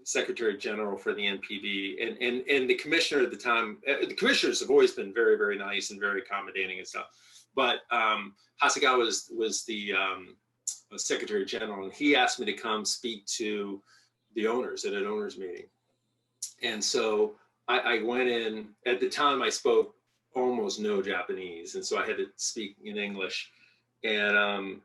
Speaker 7: Secretary General for the NPB, and the commissioner at the time. The commissioners have always been very, very nice and very accommodating and stuff, but Hasegawa was the Secretary General, and he asked me to come speak to the owners at an owners meeting. And so I went in. At the time I spoke almost no Japanese, and so I had to speak in English, and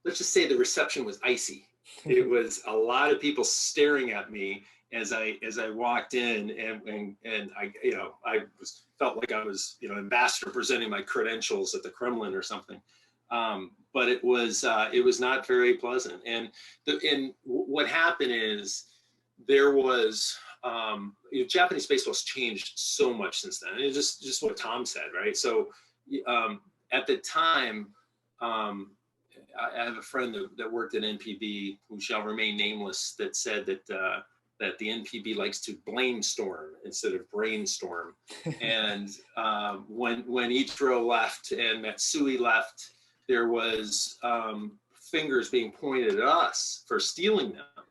Speaker 7: let's just say the reception was icy. It was a lot of people staring at me as I walked in, and I felt like I was ambassador presenting my credentials at the Kremlin or something. But it was not very pleasant. And what happened is there was Japanese baseball's changed so much since then. And it's just what Tom said, right? So at the time, I have a friend that worked at NPB, who shall remain nameless, that said that the NPB likes to blame storm instead of brainstorm. And when Ichiro left and Matsui left, there was fingers being pointed at us for stealing them.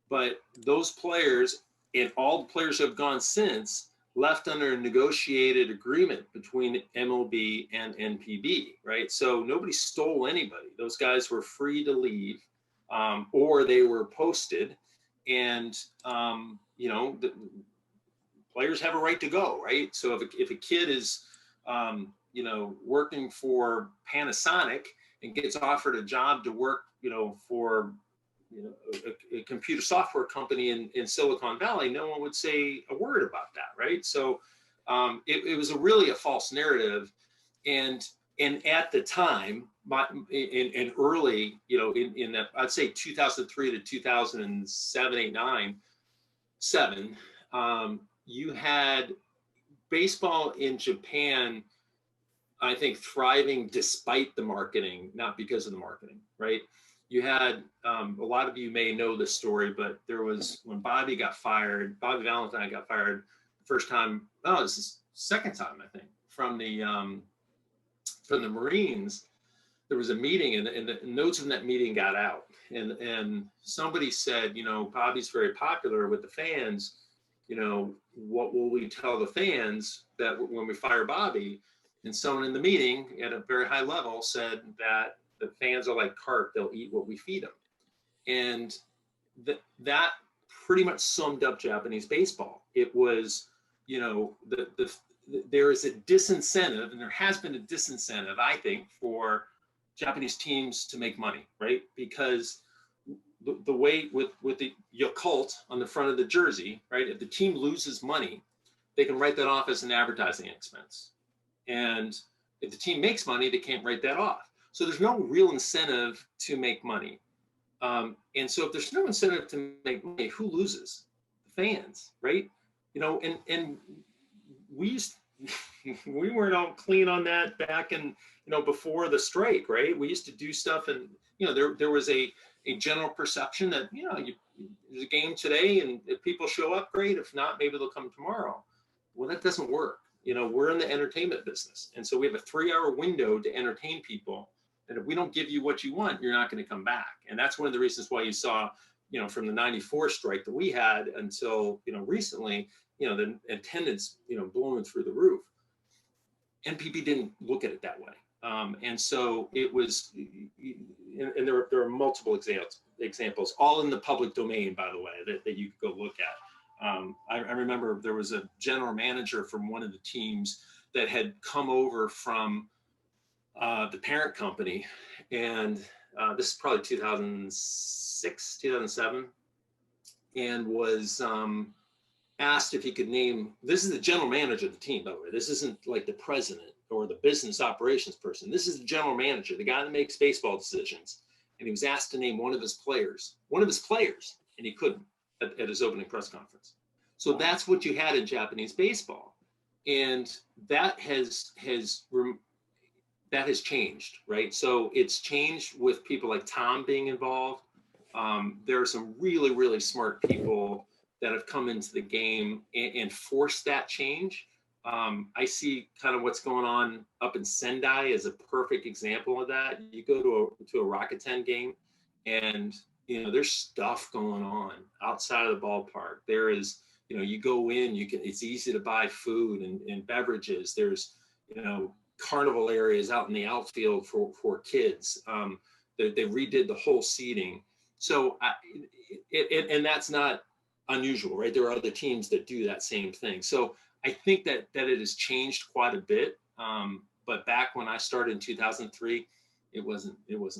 Speaker 7: But those players, and all the players who have gone since, left under a negotiated agreement between MLB and NPB, right? So nobody stole anybody. Those guys were free to leave, or they were posted, and the players have a right to go, right? So if a kid is working for Panasonic and gets offered a job to work for a computer software company in Silicon Valley, no one would say a word about that, right? So it was really a false narrative, and at the time, in early, in that, I'd say 2003 to 2007, 8, 9, 7, you had baseball in Japan, I think, thriving despite the marketing, not because of the marketing, right? You had, a lot of you may know this story, but there was, when Bobby Valentine got fired first time, this is second time, I think, from the Marines, there was a meeting, and the notes from that meeting got out. And somebody said, Bobby's very popular with the fans. What will we tell the fans that when we fire Bobby? And someone in the meeting at a very high level said that the fans are like carp, they'll eat what we feed them. And that pretty much summed up Japanese baseball. It was, there is a disincentive, and there has been a disincentive, I think, for Japanese teams to make money, right? Because the way with the Yakult on the front of the jersey, right? If the team loses money, they can write that off as an advertising expense. And if the team makes money, they can't write that off. So there's no real incentive to make money. And so if there's no incentive to make money, who loses? The fans, right? And we weren't all clean on that back in, before the strike, right? We used to do stuff, and there was a general perception that, there's a game today, and if people show up, great. If not, maybe they'll come tomorrow. Well, that doesn't work. We're in the entertainment business. And so we have a 3-hour window to entertain people. And if we don't give you what you want, you're not going to come back. And that's one of the reasons why you saw, from the 94 strike that we had until, recently, the attendance, blowing through the roof. NPB didn't look at it that way. And so it was, and there are multiple examples, all in the public domain, by the way, that you could go look at. I remember there was a general manager from one of the teams that had come over from the parent company, and this is probably 2006, 2007, and was asked if he could name, this is the general manager of the team, by the way, this isn't like the president or the business operations person, this is the general manager, the guy that makes baseball decisions, and he was asked to name one of his players, and he couldn't at his opening press conference. So that's what you had in Japanese baseball, and that has changed, right? So it's changed with people like Tom being involved. There are some really, really smart people that have come into the game and forced that change. I see kind of what's going on up in Sendai as a perfect example of that. You go to a Rakuten game, and there's stuff going on outside of the ballpark. There is, you go in, it's easy to buy food and beverages. There's, carnival areas out in the outfield for kids. They redid the whole seating. So, and that's not unusual, right? There are other teams that do that same thing. So I think that it has changed quite a bit. But back when I started in 2003, it wasn't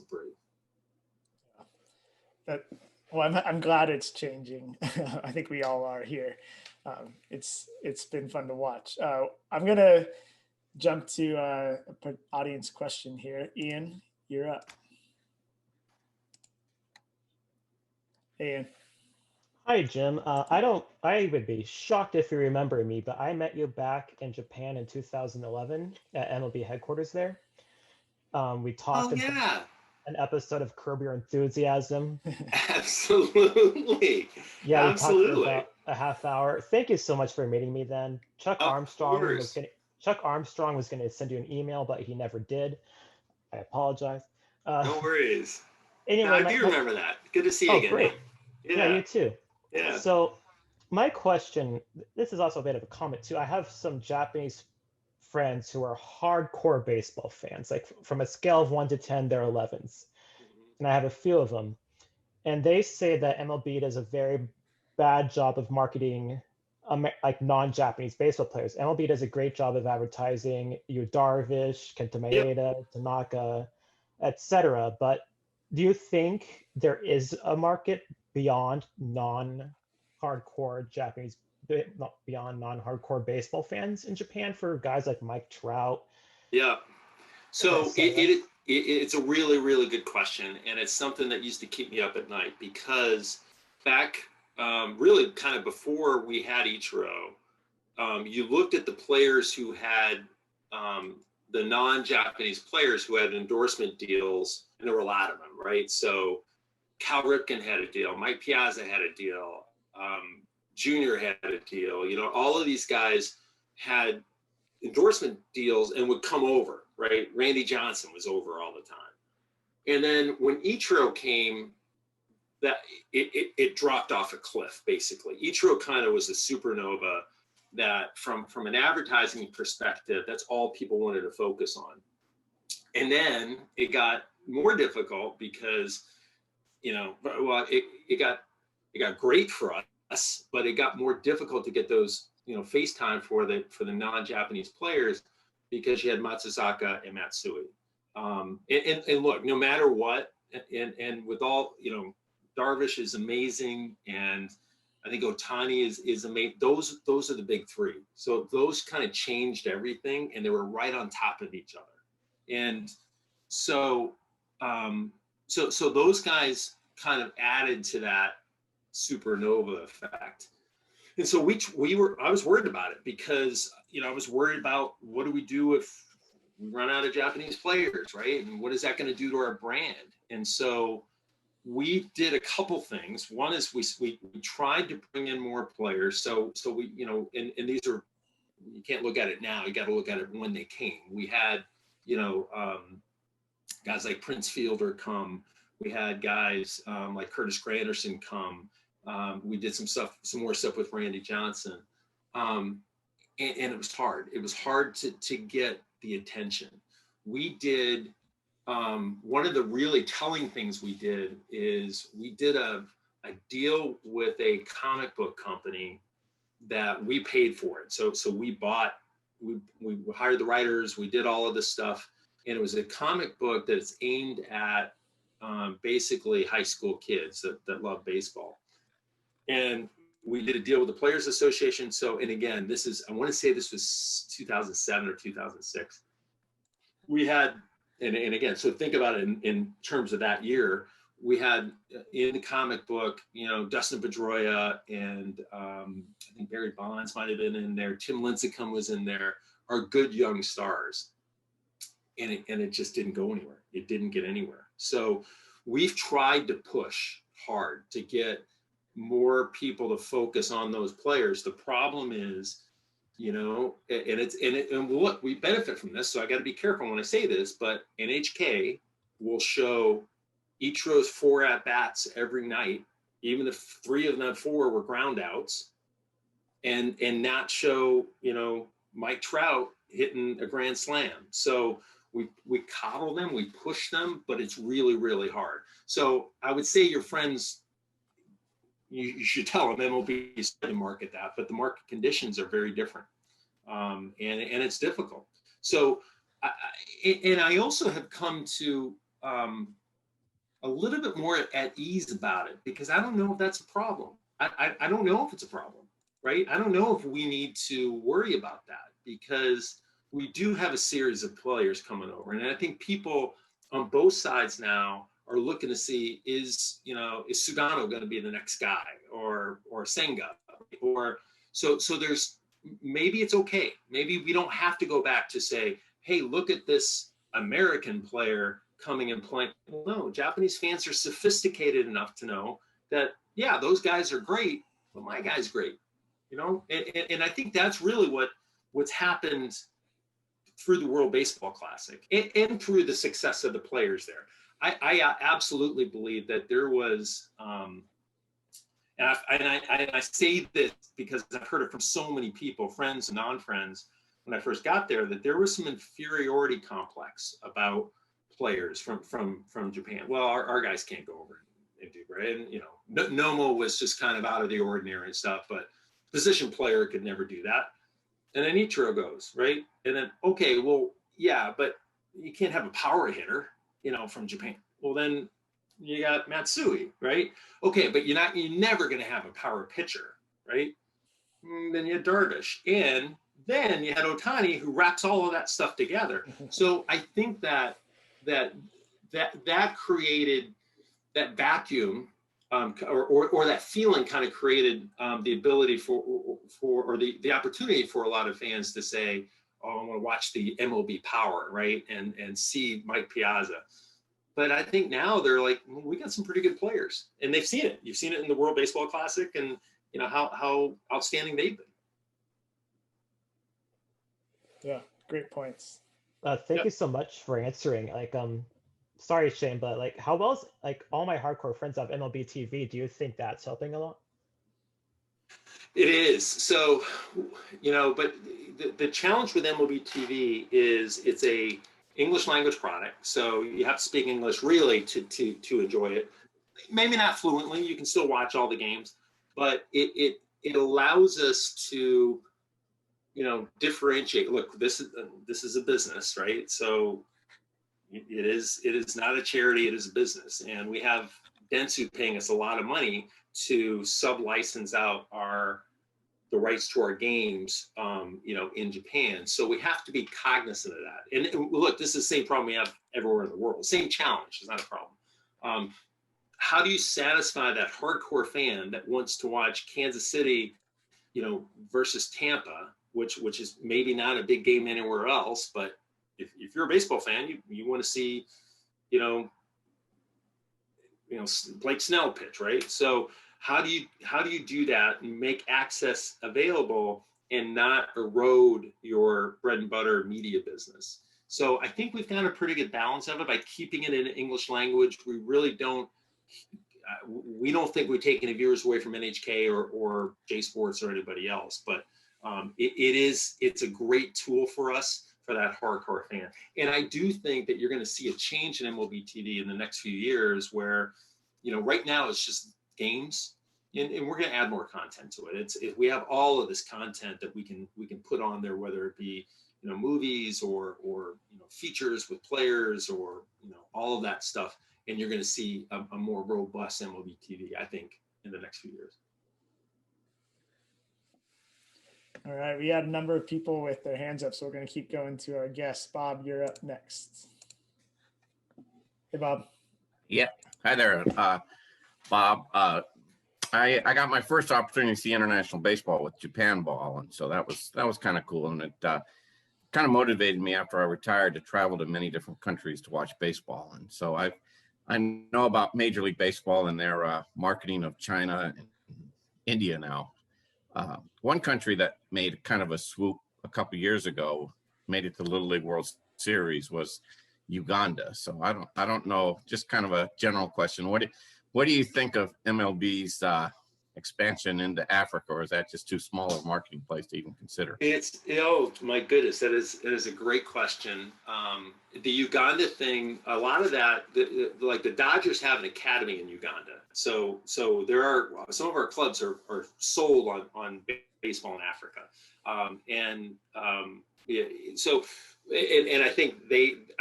Speaker 7: pretty.
Speaker 1: Well, I'm glad it's changing. I think we all are here. It's been fun to watch. I'm gonna jump to an audience question here. Ian, you're up. Hey, Ian.
Speaker 5: Hi, Jim. I would be shocked if you remember me, but I met you back in Japan in 2011 at MLB headquarters there. We talked about an episode of Curb Your Enthusiasm.
Speaker 7: Absolutely.
Speaker 5: Yeah,
Speaker 7: absolutely.
Speaker 5: We talked for about a half hour. Thank you so much for meeting me then. Chuck Armstrong was going to send you an email, but he never did. I apologize.
Speaker 7: No worries.
Speaker 5: Anyway,
Speaker 7: I do remember that. Good to see you again.
Speaker 5: Great. Yeah, you too.
Speaker 7: Yeah.
Speaker 5: So my question, this is also a bit of a comment too. I have some Japanese friends who are hardcore baseball fans, like from a scale of 1 to 10, they're 11s. And I have a few of them. And they say that MLB does a very bad job of marketing like non-Japanese baseball players. MLB does a great job of advertising Yu Darvish, Kenta Maeda, Tanaka, etc. But do you think there is a market beyond non-hardcore Japanese, beyond non-hardcore baseball fans in Japan for guys like Mike Trout?
Speaker 7: Yeah. So it's a really, really good question. And it's something that used to keep me up at night, because back really kind of before we had Ichiro, you looked at the players who had the non-Japanese players who had endorsement deals, and there were a lot of them, right? So Cal Ripken had a deal, Mike Piazza had a deal, Junior had a deal, all of these guys had endorsement deals and would come over, right? Randy Johnson was over all the time. And then when Ichiro came, that it dropped off a cliff, basically. Ichiro kind of was a supernova that from an advertising perspective, that's all people wanted to focus on. And then it got more difficult because, it got great for us, but it got more difficult to get those, FaceTime for the non-Japanese players, because you had Matsuzaka and Matsui. And look, no matter what, and with all, Darvish is amazing, and I think Ohtani is amazing. Those are the big three. So those kind of changed everything, and they were right on top of each other. And so so those guys kind of added to that supernova effect. And so I was worried about it, because, I was worried about, what do we do if we run out of Japanese players, right? And what is that going to do to our brand? And so we did a couple things. One is we tried to bring in more players. So we, you know, and these are, you can't look at it now, you got to look at it when they came. We had, you know, guys like Prince Fielder come. We had guys like Curtis Granderson come. We did some more stuff with Randy Johnson. And it was hard. It was hard to get the attention. We did, one of the really telling things we did is we did a deal with a comic book company that we paid for it. So we hired the writers, we did all of this stuff. And it was a comic book that's aimed at basically high school kids that love baseball. And we did a deal with the Players Association. So, and again, this is, I want to say this was 2007 or 2006. We had, and again, so think about it in terms of that year, we had in the comic book, you know, Dustin Pedroia and I think Barry Bonds might have been in there. Tim Lincecum was in there, are good young stars. And it just didn't go anywhere. It didn't get anywhere. So we've tried to push hard to get more people to focus on those players. The problem is, you know, and look, we benefit from this. So I got to be careful when I say this, but NHK will show Ichiro's 4 at-bats every night, even if 3 of them 4 were ground outs, and not show, you know, Mike Trout hitting a grand slam. So we coddle them, we push them, but it's really, really hard. So I would say your friends, you should tell them MLB is trying to market that, but the market conditions are very different. And it's difficult. So, I also have come to a little bit more at ease about it, because I don't know if that's a problem. I don't know if it's a problem, right? I don't know if we need to worry about that, because we do have a series of players coming over. And I think people on both sides now are looking to see, is Sugano going to be the next guy, or Senga, or so there's, maybe it's okay. Maybe we don't have to go back to say, hey, look at this American player coming and playing. Well, no, Japanese fans are sophisticated enough to know that, yeah, those guys are great, but my guy's great, you know? And I think that's really what's happened through the World Baseball Classic and through the success of the players there. I absolutely believe that there was, and I say this because I've heard it from so many people, friends and non-friends, when I first got there, that there was some inferiority complex about players from Japan. Well, our guys can't go over and do, right? And, you know, Nomo was just kind of out of the ordinary and stuff, but position player could never do that. And then Ichiro goes, right? And then, okay, well, yeah, but you can't have a power hitter, you know, from Japan. Well, then you got Matsui, right? Okay, but you're never going to have a power pitcher, right? And then you had Darvish, and then you had Ohtani, who wraps all of that stuff together. So I think that created that vacuum, or that feeling kind of created the ability or the opportunity for a lot of fans to say, oh, I want to watch the MLB Power, right? And see Mike Piazza. But I think now they're like, well, we got some pretty good players, and they've seen it. You've seen it in the World Baseball Classic, and you know how outstanding they've been.
Speaker 1: Yeah, great points.
Speaker 5: Thank you so much for answering. Like, sorry, Shane, but like, how well is, like, all my hardcore friends have MLB TV? Do you think that's helping a lot?
Speaker 7: It is. So, you know, but the challenge with MLB TV is it's a English language product. So you have to speak English really to enjoy it. Maybe not fluently, you can still watch all the games, but it allows us to, you know, differentiate. Look, this is a business, right? So it is not a charity, it is a business. And we have Dentsu paying us a lot of money to sub-license out the rights to our games, you know, in Japan. So we have to be cognizant of that. And look, this is the same problem we have everywhere in the world. Same challenge, it's not a problem. How do you satisfy that hardcore fan that wants to watch Kansas City, you know, versus Tampa, which is maybe not a big game anywhere else, but if you're a baseball fan, you want to see, you know, Blake Snell pitch, right? So how do you do that and make access available and not erode your bread and butter media business? So I think we've got a pretty good balance of it by keeping it in English language. We really don't, we don't think we're taking the viewers away from NHK or J Sports or anybody else, but it's a great tool for us, for that hardcore fan. And I do think that you're going to see a change in MLB TV in the next few years where, you know, right now it's just games, and we're going to add more content to it. We have all of this content that we can put on there, whether it be, you know, movies or you know, features with players, or, you know, all of that stuff. And you're going to see a more robust MLB TV, I think, in the next few years.
Speaker 1: All right, we had a number of people with their hands up, so we're going to keep going to our guests. Bob, you're up next. Hey, Bob.
Speaker 8: Yeah, hi there, Bob. I got my first opportunity to see international baseball with JapanBall, and so that was kind of cool, and it kind of motivated me after I retired to travel to many different countries to watch baseball. And so I know about Major League Baseball and their marketing of China and India now. One country that made kind of a swoop a couple years ago, made it to the Little League World Series, was Uganda. So I don't know, just kind of a general question. What do you think of MLB's expansion into Africa, or is that just too small a marketing place to even consider?
Speaker 7: Oh my goodness, that is a great question. The Uganda thing, a lot of that, like the Dodgers have an academy in Uganda. So there are some of our clubs are sold on baseball in Africa, so I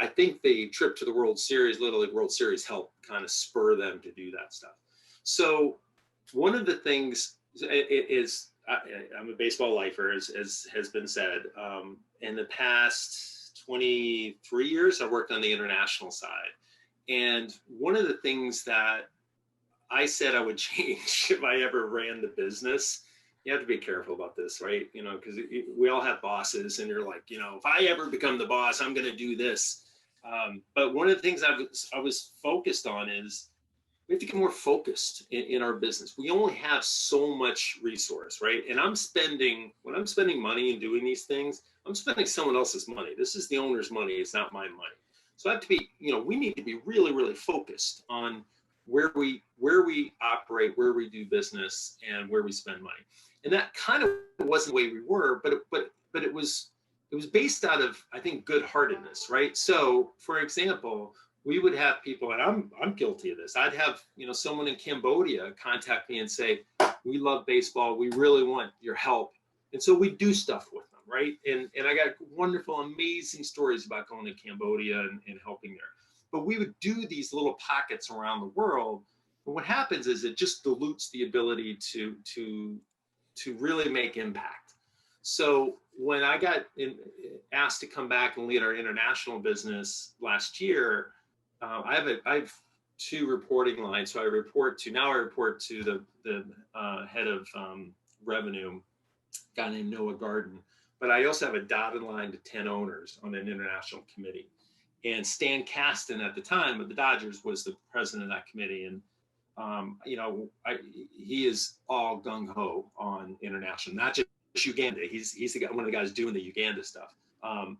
Speaker 7: think the trip to the World Series, Little League World Series, helped kind of spur them to do that stuff. So one of the things is I'm a baseball lifer, as has been said. In the past 23 years, I worked on the international side. And one of the things that I said I would change if I ever ran the business, you have to be careful about this, right? You know, because we all have bosses, and you're like, you know, if I ever become the boss, I'm going to do this. But one of the things I was focused on is we have to get more focused in our business. We only have so much resource, right? And when I'm spending money and doing these things, I'm spending someone else's money. This is the owner's money. It's not my money. So I have to be, you know, we need to be really, really focused on where we operate, where we do business, and where we spend money. And that kind of wasn't the way we were, but it was based out of, I think, good-heartedness, right? So, for example, we would have people, and I'm guilty of this. I'd have, you know, someone in Cambodia contact me and say, "We love baseball. We really want your help." And so we do stuff with them, right? And I got wonderful, amazing stories about going to Cambodia and helping there. But we would do these little pockets around the world. But what happens is it just dilutes the ability to really make impact. So when I got asked to come back and lead our international business last year, I have two reporting lines. So I report to the head of revenue, a guy named Noah Garden. But I also have a dotted line to 10 owners on an international committee. And Stan Kasten at the time of the Dodgers was the president of that committee. And you know, he is all gung ho on international, not just Uganda. He's the guy, one of the guys doing the Uganda stuff.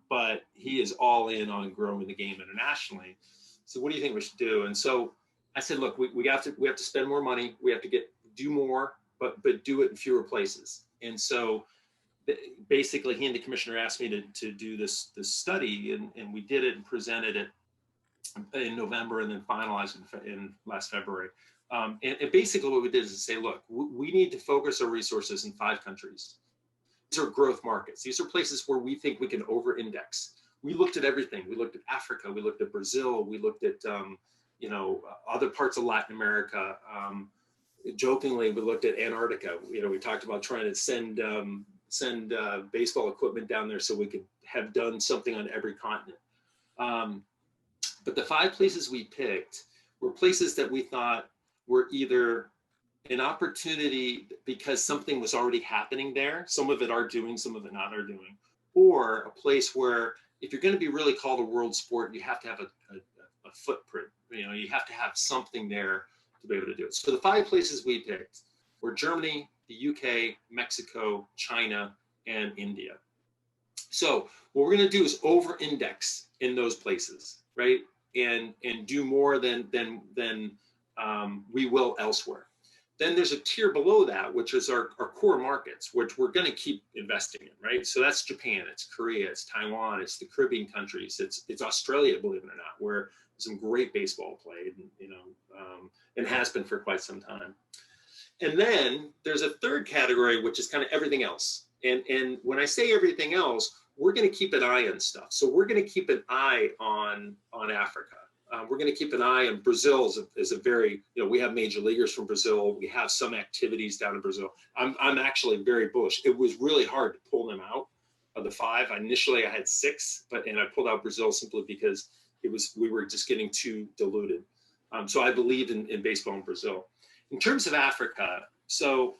Speaker 7: But he is all in on growing the game internationally. So what do you think we should do? And so I said, look, we have to spend more money. We have to do more, but do it in fewer places. And so basically, he and the commissioner asked me to do this study, and we did it and presented it in November, and then finalized in last February. And basically what we did is say, look, we need to focus our resources in 5 countries. These are growth markets. These are places where we think we can over-index. We looked at everything. We looked at Africa. We looked at Brazil. We looked at, you know, other parts of Latin America. Jokingly, we looked at Antarctica. You know, we talked about trying to send baseball equipment down there so we could have done something on every continent. But the 5 places we picked were places that we thought were either an opportunity because something was already happening there. Some of it are doing, some of it not are doing, or a place where if you're going to be really called a world sport, you have to have a footprint. You know, you have to have something there to be able to do it. So the 5 places we picked were Germany, the UK, Mexico, China, and India. So what we're going to do is over-index in those places, right? And do more than we will elsewhere. Then there's a tier below that, which is our core markets, which we're going to keep investing in, right? So that's Japan, it's Korea, it's Taiwan, it's the Caribbean countries, it's Australia, believe it or not, where some great baseball played, you know, and has been for quite some time. And then there's a third category, which is kind of everything else. And when I say everything else, we're going to keep an eye on stuff. So we're going to keep an eye on Africa. We're going to keep an eye on Brazil is a very, you know, we have major leaguers from Brazil. We have some activities down in Brazil. I'm actually very bullish. It was really hard to pull them out of the 5. Initially I had 6, and I pulled out Brazil simply because we were just getting too diluted. So I believe in baseball in Brazil. In terms of Africa, so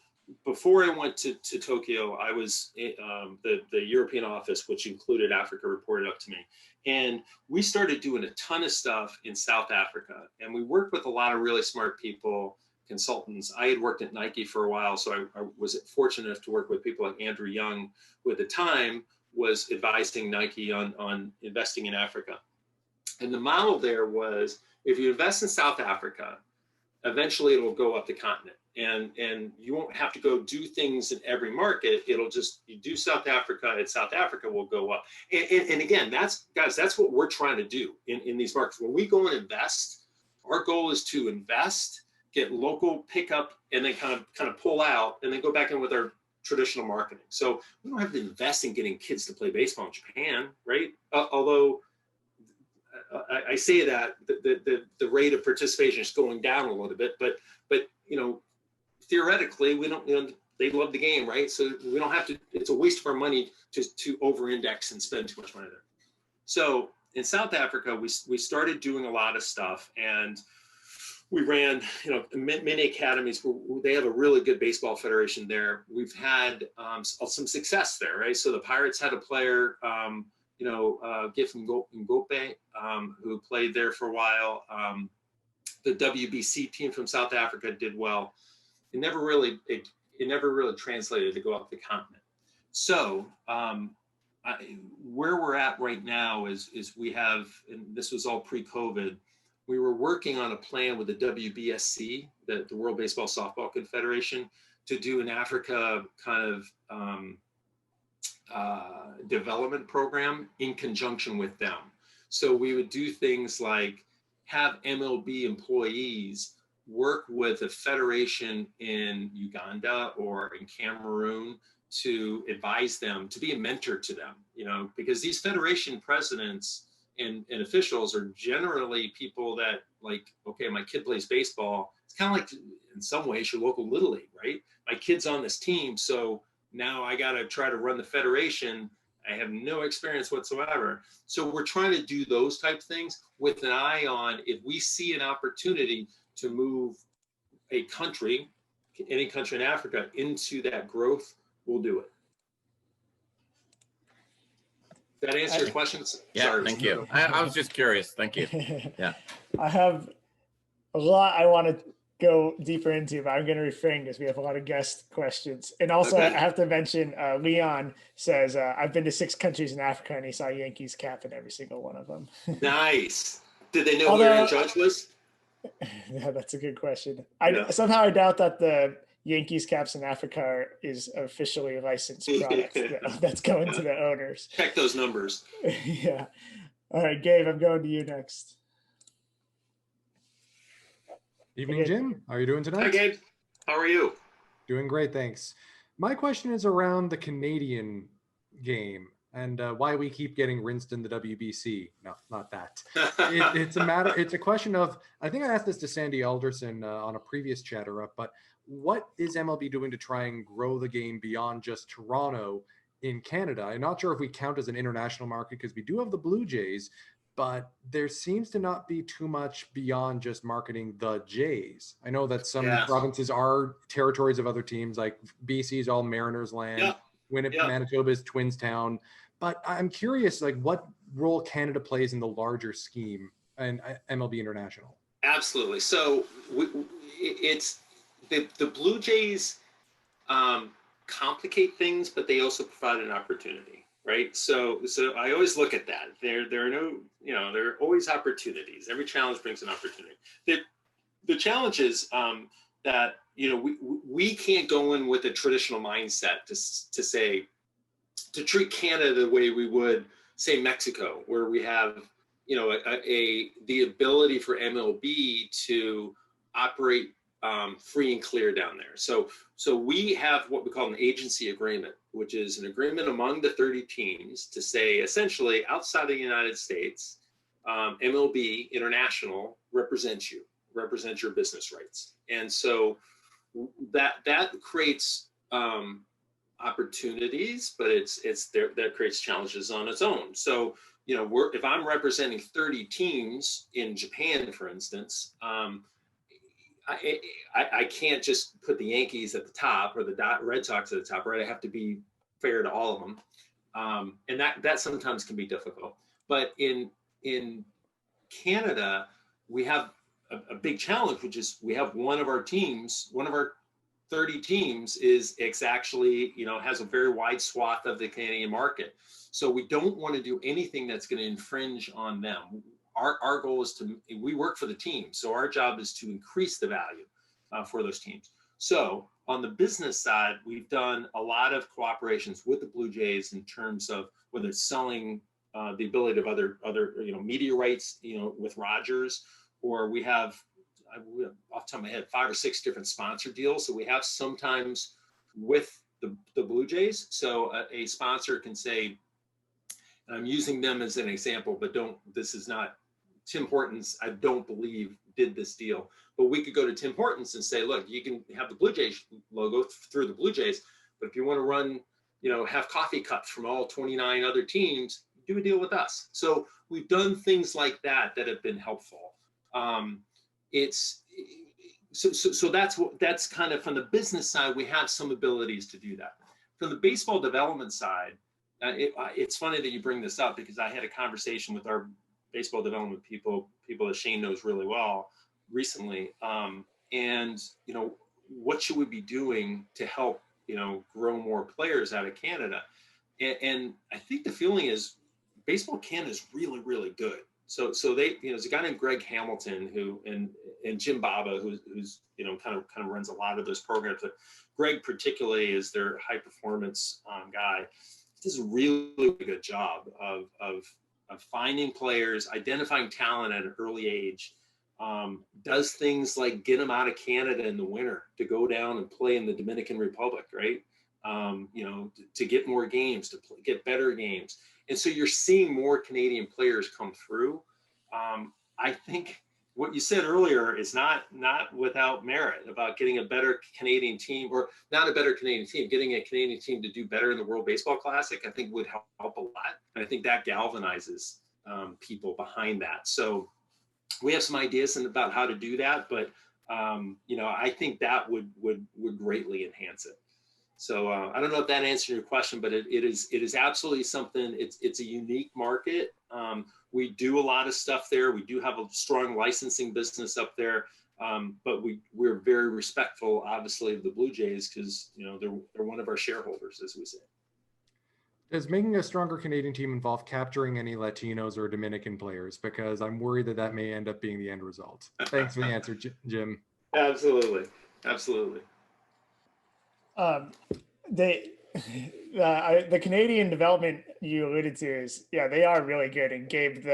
Speaker 7: before I went to Tokyo, I was the European office, which included Africa, reported up to me. And we started doing a ton of stuff in South Africa. And we worked with a lot of really smart people, consultants. I had worked at Nike for a while, so I was fortunate enough to work with people like Andrew Young, who at the time was advising Nike on investing in Africa. And the model there was, if you invest in South Africa, eventually it will go up the continent. And you won't have to go do things in every market. It'll just, you do South Africa, and South Africa will go up. And again, that's what we're trying to do in these markets. When we go and invest, our goal is to invest, get local pickup, and then kind of pull out, and then go back in with our traditional marketing. So we don't have to invest in getting kids to play baseball in Japan, right? Although I say that the rate of participation is going down a little bit, but you know, theoretically, we don't, you know, they love the game, right? So we don't have to, it's a waste of our money to over-index and spend too much money there. So in South Africa, we started doing a lot of stuff, and we ran, you know, mini academies. They have a really good baseball federation there. We've had some success there, right? So the Pirates had a player, you know, Gif Ngope, who played there for a while. The WBC team from South Africa did well. It never really translated to go up the continent. So where we're at right now is we have, and this was all pre-COVID, we were working on a plan with the WBSC, the World Baseball Softball Confederation, to do an Africa kind of development program in conjunction with them. So we would do things like have MLB employees work with a federation in Uganda or in Cameroon to advise them, to be a mentor to them, you know, because these federation presidents and officials are generally people that, like, okay, my kid plays baseball. It's kind of like, in some ways, your local Little League, right? My kid's on this team, so now I got to try to run the federation. I have no experience whatsoever. So we're trying to do those type of things with an eye on, if we see an opportunity to move a country, any country in Africa, into that growth, we'll do it. Did that answer your questions?
Speaker 8: Yeah,
Speaker 7: Sorry,
Speaker 8: thank you. I was just curious. Thank you. Yeah.
Speaker 1: I have a lot I want to go deeper into, but I'm going to refrain because we have a lot of guest questions. And also,
Speaker 7: Okay.
Speaker 1: I have to mention, Leon says, I've been to 6 countries in Africa, and he saw Yankees cap in every single one of them.
Speaker 7: Nice. Did they know who Aaron Judge was?
Speaker 1: Yeah, that's a good question.
Speaker 7: Yeah.
Speaker 1: Somehow I doubt that the Yankees caps in Africa is officially a licensed product that's going to the owners.
Speaker 7: Check those numbers.
Speaker 1: Yeah. All right, Gabe, I'm going to you next.
Speaker 6: Evening, Jim. How are you doing tonight?
Speaker 7: Hi, Gabe. How are you?
Speaker 6: Doing great, thanks. My question is around the Canadian game and why we keep getting rinsed in the WBC. No, not that. It's a question of, I think I asked this to Sandy Alderson on a previous chatter up, but what is MLB doing to try and grow the game beyond just Toronto in Canada? I'm not sure if we count as an international market because we do have the Blue Jays, but there seems to not be too much beyond just marketing the Jays. I know that some provinces are territories of other teams, like BC is all Mariners land, Winnipeg, Manitoba is Twins Town. But I'm curious, like, what role Canada plays in the larger scheme and MLB International?
Speaker 7: Absolutely. So it's the Blue Jays complicate things, but they also provide an opportunity, right? So I always look at that. There are no, there are always opportunities. Every challenge brings an opportunity. The challenge is that we can't go in with a traditional mindset to treat Canada the way we would say Mexico, where we have the ability for MLB to operate free and clear down there. So we have what we call an agency agreement, which is an agreement among the 30 teams to say, essentially, outside of the United States, MLB International represents your business rights. And so that creates opportunities, but that creates challenges on its own. So if I'm representing 30 teams in Japan, for instance, I can't just put the Yankees at the top or the Red Sox at the top, right? I have to be fair to all of them, and that sometimes can be difficult. But in Canada, we have a big challenge, which is we have one of our 30 teams it's actually, has a very wide swath of the Canadian market. So we don't want to do anything that's going to infringe on them. Our goal is we work for the team. So our job is to increase the value for those teams. So on the business side, we've done a lot of cooperations with the Blue Jays in terms of whether it's selling the ability of other media rights, with Rogers, or we have, off the top of my head, 5 or 6 different sponsor deals. So we have sometimes with the Blue Jays. So a sponsor can say, and I'm using them as an example, but this is not Tim Hortons, I don't believe, did this deal. But we could go to Tim Hortons and say, look, you can have the Blue Jays logo through the Blue Jays, but if you want to run, have coffee cups from all 29 other teams, do a deal with us. So we've done things like that have been helpful. So that's kind of from the business side, we have some abilities to do that. From the baseball development side, it's funny that you bring this up, because I had a conversation with our baseball development people that Shane knows really well recently. And, what should we be doing to help, grow more players out of Canada? And I think the feeling is baseball Canada is really, really good. So they, there's a guy named Greg Hamilton and Jim Baba, who's kind of runs a lot of those programs. But Greg particularly is their high performance guy. He does a really good job of finding players, identifying talent at an early age. Does things like get them out of Canada in the winter to go down and play in the Dominican Republic, right? To get more games, to get better games. And so you're seeing more Canadian players come through. I think what you said earlier is not without merit about getting a better Canadian team, or not a better Canadian team, getting a Canadian team to do better in the World Baseball Classic, I think would help a lot. And I think that galvanizes people behind that. So we have some ideas about how to do that, but I think that would greatly enhance it. So I don't know if that answered your question, but it is absolutely something. It's a unique market. We do a lot of stuff there. We do have a strong licensing business up there, but we're very respectful, obviously, of the Blue Jays, because they're one of our shareholders, as we say.
Speaker 6: Does making a stronger Canadian team involve capturing any Latinos or Dominican players? Because I'm worried that may end up being the end result. Thanks for the answer, Jim.
Speaker 7: Absolutely.
Speaker 1: The Canadian development you alluded to is, they are really good. And Gabe,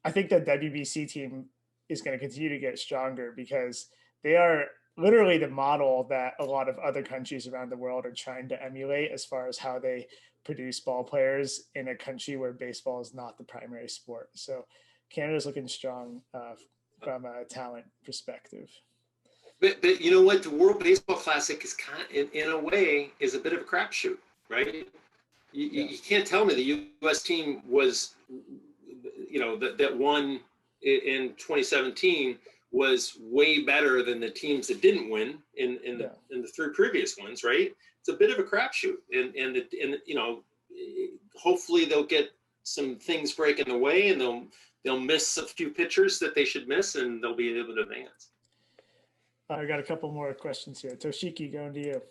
Speaker 1: I think the WBC team is going to continue to get stronger, because they are literally the model that a lot of other countries around the world are trying to emulate, as far as how they produce ball players in a country where baseball is not the primary sport. So Canada's looking strong from a talent perspective.
Speaker 7: But you know what? The World Baseball Classic is in a way is a bit of a crapshoot, right? You can't tell me the U.S. team was, that won in 2017 was way better than the teams that didn't win in the 3 previous ones, right? It's a bit of a crapshoot, and hopefully they'll get some things break in the way, and they'll miss a few pitchers that they should miss, and they'll be able to advance.
Speaker 1: I got a couple more questions here. Toshiki, going to you.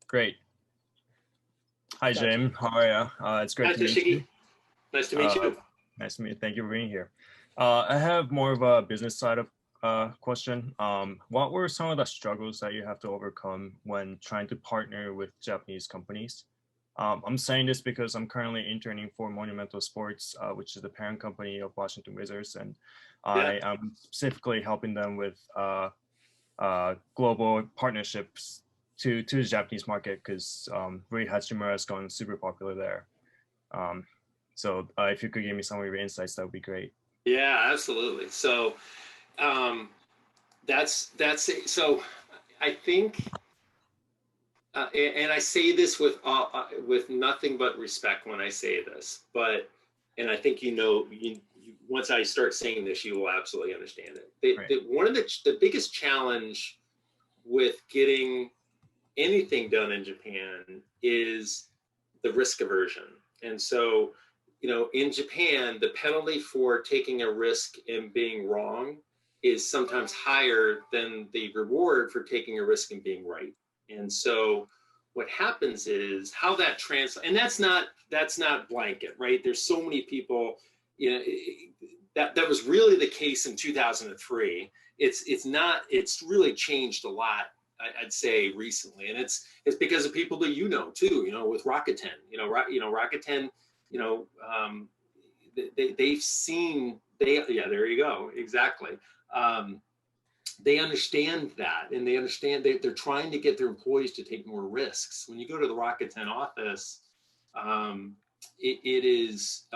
Speaker 4: Great. Hi,
Speaker 1: Gotcha.
Speaker 4: Jim. How are you? It's great
Speaker 7: Hi,
Speaker 4: to meet
Speaker 7: Toshiki.
Speaker 4: you.
Speaker 7: Nice to meet you.
Speaker 4: Nice to meet you. Thank you for being here. I have more of a business side of question. What were some of the struggles that you have to overcome when trying to partner with Japanese companies? I'm saying this because I'm currently interning for Monumental Sports, which is the parent company of Washington Wizards, and I am specifically helping them with global partnerships to the Japanese market, because Rui Hachimura has gone super popular there. So if you could give me some of your insights, that would be great.
Speaker 7: Yeah, absolutely. So that's it. So I think, and I say this with nothing but respect when I say this, and I think once I start saying this, you will absolutely understand it. One of the biggest challenge with getting anything done in Japan is the risk aversion. And so, in Japan, the penalty for taking a risk and being wrong is sometimes higher than the reward for taking a risk and being right. And so what happens is how that translates, and that's not blanket, right? There's so many people, that was really the case in 2003. It's really changed a lot, I'd say, recently, and it's because of people that too, with Rakuten, Rakuten, they've seen, there you go, exactly. They understand that, and they understand they're trying to get their employees to take more risks. When you go to the Rakuten office, it is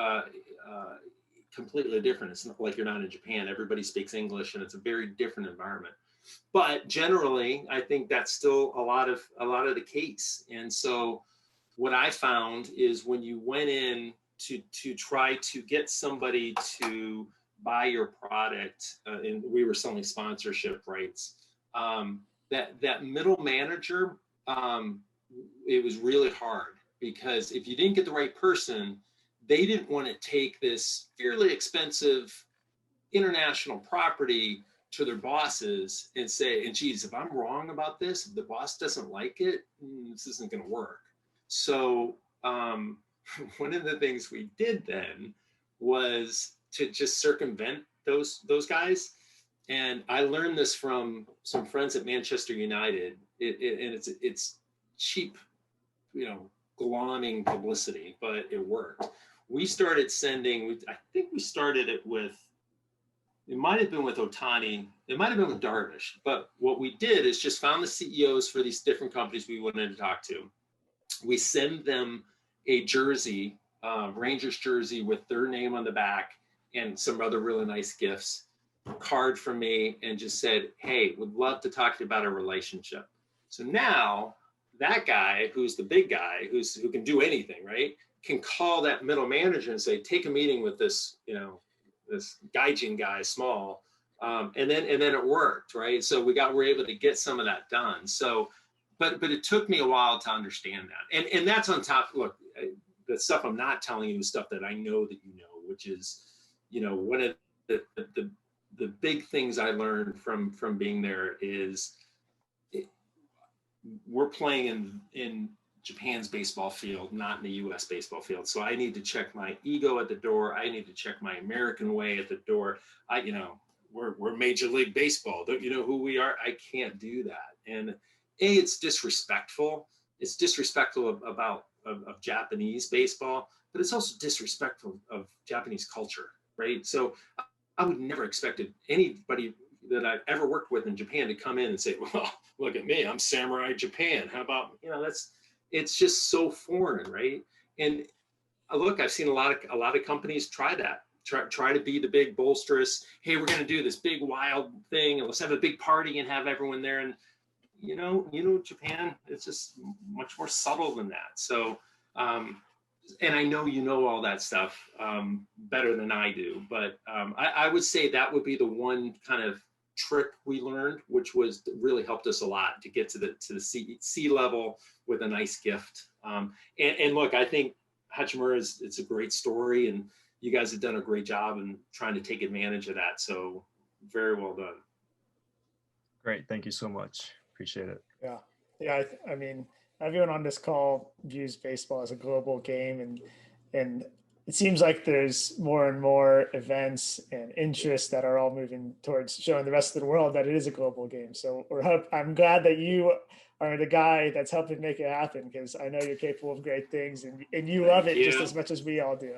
Speaker 7: completely different. It's not like you're not in Japan. Everybody speaks English, and it's a very different environment. But generally, I think that's still a lot of the case. And so what I found is when you went in to try to get somebody to buy your product, and we were selling sponsorship rights, that middle manager, it was really hard, because if you didn't get the right person, they didn't want to take this fairly expensive international property to their bosses and say, and geez, if I'm wrong about this, if the boss doesn't like it, this isn't going to work. So one of the things we did then was to just circumvent those guys. And I learned this from some friends at Manchester United, and it's cheap, glomming publicity, but it worked. We started sending, I think we started it with, it might have been with Otani, it might have been with Darvish, but what we did is just found the CEOs for these different companies we wanted to talk to. We send them a jersey, Rangers jersey with their name on the back and some other really nice gifts, a card from me, and just said, hey, would love to talk to you about a relationship. So now that guy, who's the big guy, who can do anything, right, can call that middle manager and say, take a meeting with this, this gaijin guy, small, and then it worked, right? So we're able to get some of that done. So, but it took me a while to understand that, and that's on top. Look, the stuff I'm not telling you is stuff that I know that which is, one of the big things I learned from being there is we're playing in Japan's baseball field, not in the U.S. baseball field. So I need to check my ego at the door. I need to check my American way at the door. We're Major League Baseball. Don't you know who we are? I can't do that. And it's disrespectful. It's disrespectful of Japanese baseball, but it's also disrespectful of Japanese culture, right? So I would never expected anybody that I've ever worked with in Japan to come in and say, well, look at me, I'm Samurai Japan. How about, it's just so foreign, right? And look, I've seen a lot of companies try that, try to be the big bolsterous, hey, we're going to do this big wild thing and let's have a big party and have everyone there. And Japan, it's just much more subtle than that. So, and I know all that stuff better than I do, but I would say that would be the one kind of trick we learned, which was really helped us a lot to get to the C level with a nice gift And look, I think Hachimura it's a great story, and you guys have done a great job in trying to take advantage of that. So very well done.
Speaker 4: Great. Thank you so much. Appreciate it.
Speaker 1: Yeah. Yeah. I mean, everyone on this call views baseball as a global game, and it seems like there's more and more events and interests that are all moving towards showing the rest of the world that it is a global game. So I'm glad that you are the guy that's helping make it happen, because I know you're capable of great things, and you love it just as much as we all do.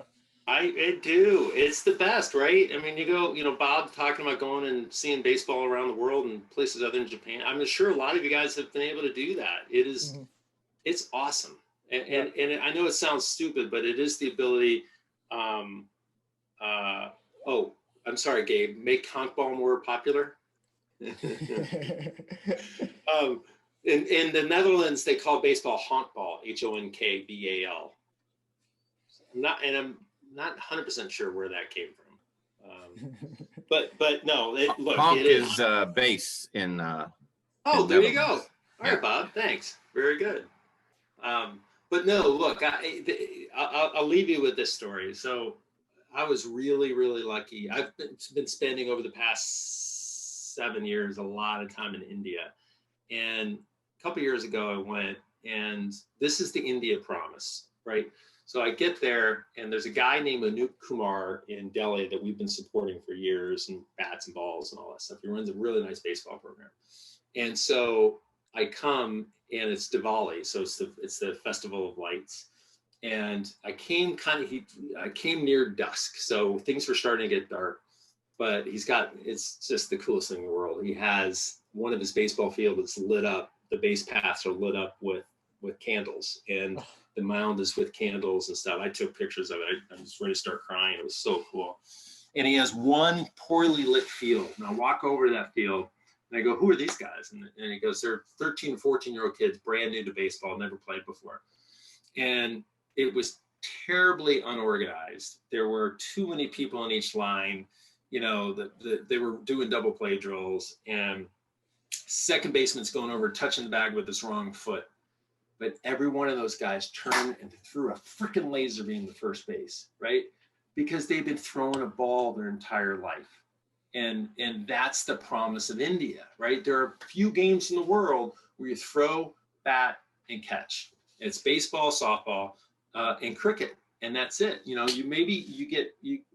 Speaker 7: I do. It's the best, right? I mean, you go, Bob talking about going and seeing baseball around the world and places other than Japan. I'm sure a lot of you guys have been able to do that. It is, it's awesome. And I know it sounds stupid, but it is the ability. Oh, I'm sorry, Gabe. Make honkball more popular. In the Netherlands, they call baseball honkball, Honkbal. I'm not 100% sure where that came from. But no, look,
Speaker 8: Honk
Speaker 7: it
Speaker 8: is base in.
Speaker 7: Oh, there you go. All
Speaker 8: Yeah.
Speaker 7: right, Bob. Thanks. Very good. But no, look, I'll leave you with this story. So I was really, really lucky. I've been spending over the past 7 years a lot of time in India. And a couple of years ago, I went, and this is the India Promise, right? So I get there, and there's a guy named Anup Kumar in Delhi that we've been supporting for years, and bats and balls and all that stuff. He runs a really nice baseball program. And so I come, and it's Diwali, so it's the Festival of Lights. And I came near dusk, so things were starting to get dark. But it's just the coolest thing in the world. He has one of his baseball fields lit up. The base paths are lit up with candles, and the mound is with candles and stuff. I took pictures of it. I was ready to start crying. It was so cool. And he has one poorly lit field. And I walk over to that field, and I go, who are these guys? And he goes, they're 13, 14-year-old kids, brand new to baseball, never played before. And it was terribly unorganized. There were too many people on each line. They were doing double play drills, and second baseman's going over, touching the bag with his wrong foot. But every one of those guys turned and threw a freaking laser beam to first base, right? Because they've been throwing a ball their entire life. And that's the promise of India, right? There are few games in the world where you throw, bat, and catch. It's baseball, softball, and cricket. And that's it. You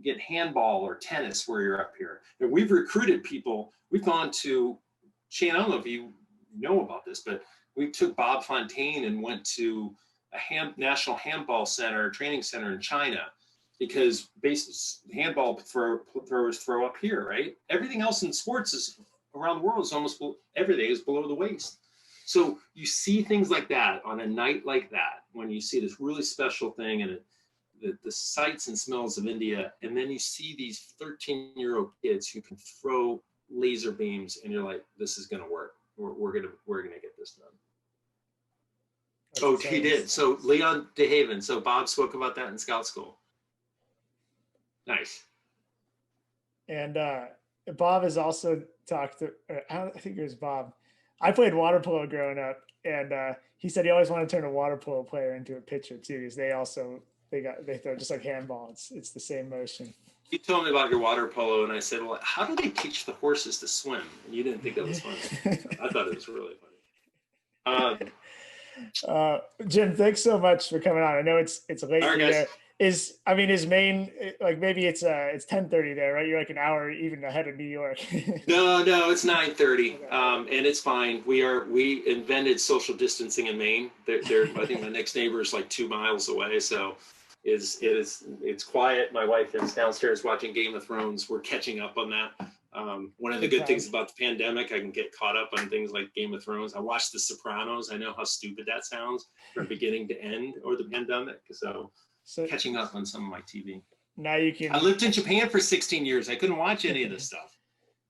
Speaker 7: get handball or tennis where you're up here. And we've recruited people. We've gone to, Shane, I don't know if you know about this, but we took Bob Fontaine and went to a national handball training center in China, because handball throwers throw up here, right? Everything else in sports is around the world is almost everything is below the waist. So you see things like that on a night like that, when you see this really special thing and the sights and smells of India, and then you see these 13-year-old kids who can throw laser beams, and you're like, this is going to work. We're gonna get this done. That's he did. So Leon DeHaven. So Bob spoke about that in Scout School. Nice.
Speaker 1: And Bob has also talked to, I think it was Bob. I played water polo growing up, and he said he always wanted to turn a water polo player into a pitcher too, because they throw just like handball. It's the same motion.
Speaker 7: You told me about your water polo, and I said, well, how do they teach the horses to swim? And you didn't think that was funny. I thought it was really funny.
Speaker 1: Jim, thanks so much for coming on. I know it's late here. Is main, like, maybe it's 10:30 there, right? You're like an hour even ahead of New York.
Speaker 7: No, it's 9:30, and it's fine. We invented social distancing in Maine. I think my next neighbor is like 2 miles away, so it's quiet. My wife is downstairs watching Game of Thrones. We're catching up on that. One of the good things about the pandemic, I can get caught up on things like Game of Thrones. I watched The Sopranos. I know how stupid that sounds from beginning to end, or the pandemic. So catching up on some of my TV.
Speaker 1: Now you can.
Speaker 7: I lived in Japan for 16 years. I couldn't watch any of this stuff.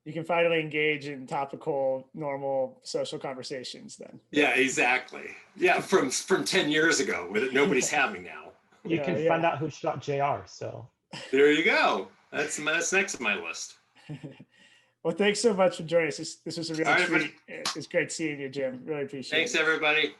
Speaker 1: You can finally engage in topical, normal social conversations then.
Speaker 7: Yeah, exactly. Yeah, from 10 years ago, that nobody's having now.
Speaker 5: You can find out who shot JR. So
Speaker 7: there you go. That's next on my list.
Speaker 1: Well, thanks so much for joining us. This was a real treat. It's great seeing you, Jim. Really appreciate it.
Speaker 7: Thanks, everybody.